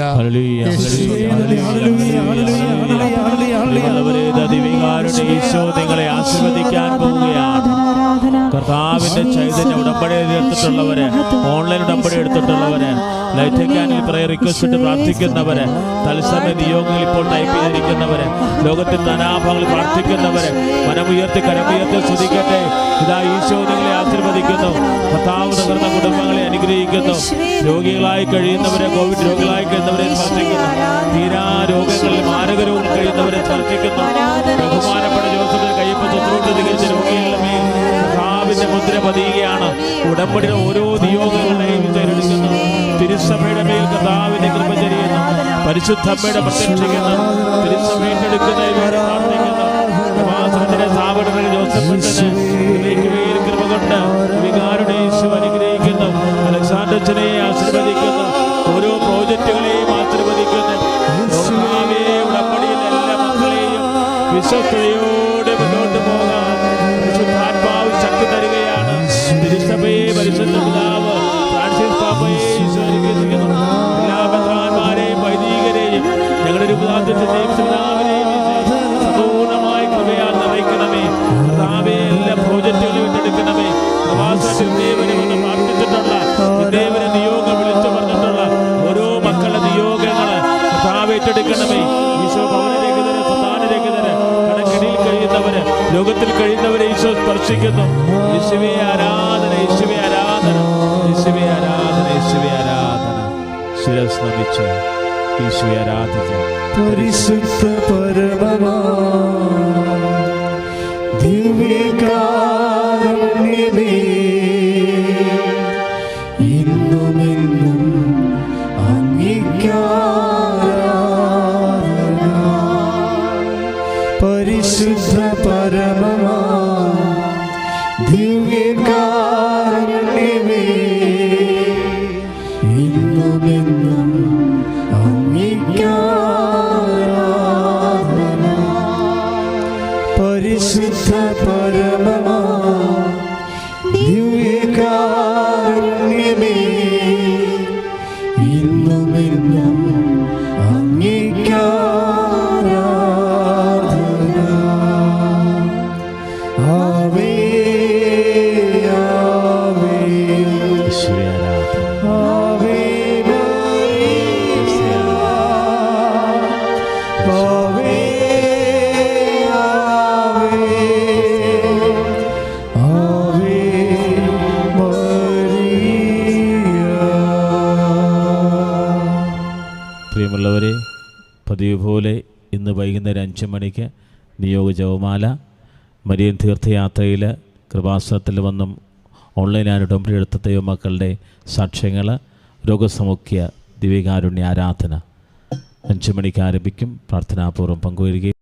നിങ്ങളെ ആശീർവദിക്കാൻ പോവുകയാണ്. കർത്താവിൻ്റെ ചൈതന്യം ഉടമ്പടി എടുത്തിട്ടുള്ളവര്, ഓൺലൈൻ ഉടമ്പടി എടുത്തിട്ടുള്ളവര്, ലൈറ്റ് ക്യാനിൽ പ്രയർ റിക്വസ്റ്റ് ഇട്ട് പ്രാർത്ഥിക്കുന്നവര്, തത്സമയ നിയോഗങ്ങൾ ഇപ്പോൾ ടൈപ്പ് ചെയ്തിരിക്കുന്നവര്, ലോകത്തിൽ നാനാഭാഗങ്ങളിൽ പ്രാർത്ഥിക്കുന്നവര്, മനമുയർത്തി കരമുയർത്തി സ്തുതിക്കട്ടെ. ഇതാ ഈശോ നിങ്ങളെ ആശീർവദിക്കുന്നു. കർത്താവ് തകർന്ന കുടുംബങ്ങളെ അനുഗ്രഹിക്കുന്നു. രോഗികളായി കഴിയുന്നവരെ, കോവിഡ് രോഗികളായി കഴിയുന്നവരെ സ്പർശിക്കുന്നു. തീരാ രോഗങ്ങളിൽ മാരക രോഗങ്ങൾ കഴിയുന്നവരെ സ്പർശിക്കുന്നു. ബഹുമാനപ്പെട്ട ജോസഫിന്റെ കയ്യപ്പ് തൊട്ടുകൊണ്ട് തികച്ച രോഗികളുടെ മേൽ കർത്താവിന്റെ മുദ്ര പതിയുകയാണ്. ഉടമ്പടിയുടെ ഓരോ നിയോഗങ്ങളെയും തിരഞ്ഞെടുക്കുന്നു. തിരുസഭയുടെ മേൽ കർത്താവിന്റെ കൃപ ചൊരിയുന്നു. പരിശുദ്ധമ്മയുടെ പ്രത്യക്ഷിക്കുന്നു. തിരുസഭ ഏറ്റെടുക്കുന്നതിലൂടെ പ്രാർത്ഥിക്കുന്നു. കൃപാസനത്തിലെ സ്ഥാപനത്തിൽ ജോസഫിന്റെ മേൽ കൃപ കൊണ്ട് വികാരുടെ യേശു അനുഗ്രഹിക്കുന്നു. അലക്സാണ്ടച്ചനെ ആശീർവദിക്കുന്നു. ഓരോ പ്രോജക്റ്റുകളെയും ആശീർവദിക്കുന്നു. ഉടമ്പടിയിൽ എല്ലാ മക്കളെയും വിശ്വസ്തയോടെ മുന്നോട്ട് പോകാൻ പരിശുദ്ധാത്മാവ് ശക്തി തരികയാണ്. തിരുസഭയെ പരിശുദ്ധ പിതാവ് ഫ്രാൻസിസ് പാപ്പയെ അനുഗ്രഹിക്കുന്നു. എല്ലാ മെത്രാന്മാരെയും വൈദികരെയും ഞങ്ങളുടെ രൂപതാധ്യക്ഷനെയും പിതാവിനെയും സമ്പൂർണ്ണമായ കൃപയാൽ നിറയ്ക്കണമേ. കർത്താവേ, എല്ലാ പ്രോജക്റ്റുകളും ഏറ്റെടുക്കണമേ. പ്രവാസത്തിൽ ദേവനെ ഒന്ന് പ്രാർത്ഥിച്ചിട്ടുള്ള, ദേവനെ നിയോഗം വിളിച്ചു പറഞ്ഞിട്ടുള്ള ഓരോ മക്കളുടെ നിയോഗങ്ങൾ കർത്താവ് ഏറ്റെടുക്കണമേ. ഈശോ ഭവനരഹിതര്, സന്താനരഹിതര്, കടക്കടിയിൽ കഴിയുന്നവര്, ലോകത്തിൽ കഴിയുന്നവരെ ഈശോ സ്പർശിക്കുന്നു. യേശുവേ ആരാധന, യേശുവേ ആരാധന, യേശുവേ ആരാധന, യേശുവേ ആരാധന. ശിരസ് നമിച്ച് യേശുവേ ആരാധിക്കാം. പരിശുദ്ധ പരമമാ ദിവ്യകാരുണ്യമേ, ഇന്നുമെന്നും അങ്ങേയ്ക്കാരാധന. പരിശുദ്ധ പരമമാ ദിവ്യകാരുണ്യമേ, ഇന്നുമെന്നും അങ്ങേയ്ക്കാരാധന. പരിശുദ്ധ പരമമാ ദിവ്യകാരുണ്യമേ, ഇന്നുമെന്നും അങ്ങേയ്ക്കാരാധന. ആവേ ആവേ യേശുവേ ആരാധന. ആവേ മരിയ, ആവേ ആവേ ആവേ മരിയ. പ്രിയമുള്ളവരെ, പതിവ് പോലെ ഇന്ന് വൈകുന്നേരം 5 മണിക്ക് നിയോഗ ജപമാല, മരിയൻ തീർത്ഥയാത്രയിൽ കൃപാസനത്തിൽ വന്നും ഓൺലൈനായി ഉടമ്പടി എടുത്ത ദൈവമക്കളുടെ സാക്ഷ്യങ്ങൾ, രോഗസമുഖ്യ ദിവ്യകാരുണ്യ ആരാധന 5 മണിക്ക് ആരംഭിക്കും. പ്രാർത്ഥനാപൂർവ്വം പങ്കുവരികയും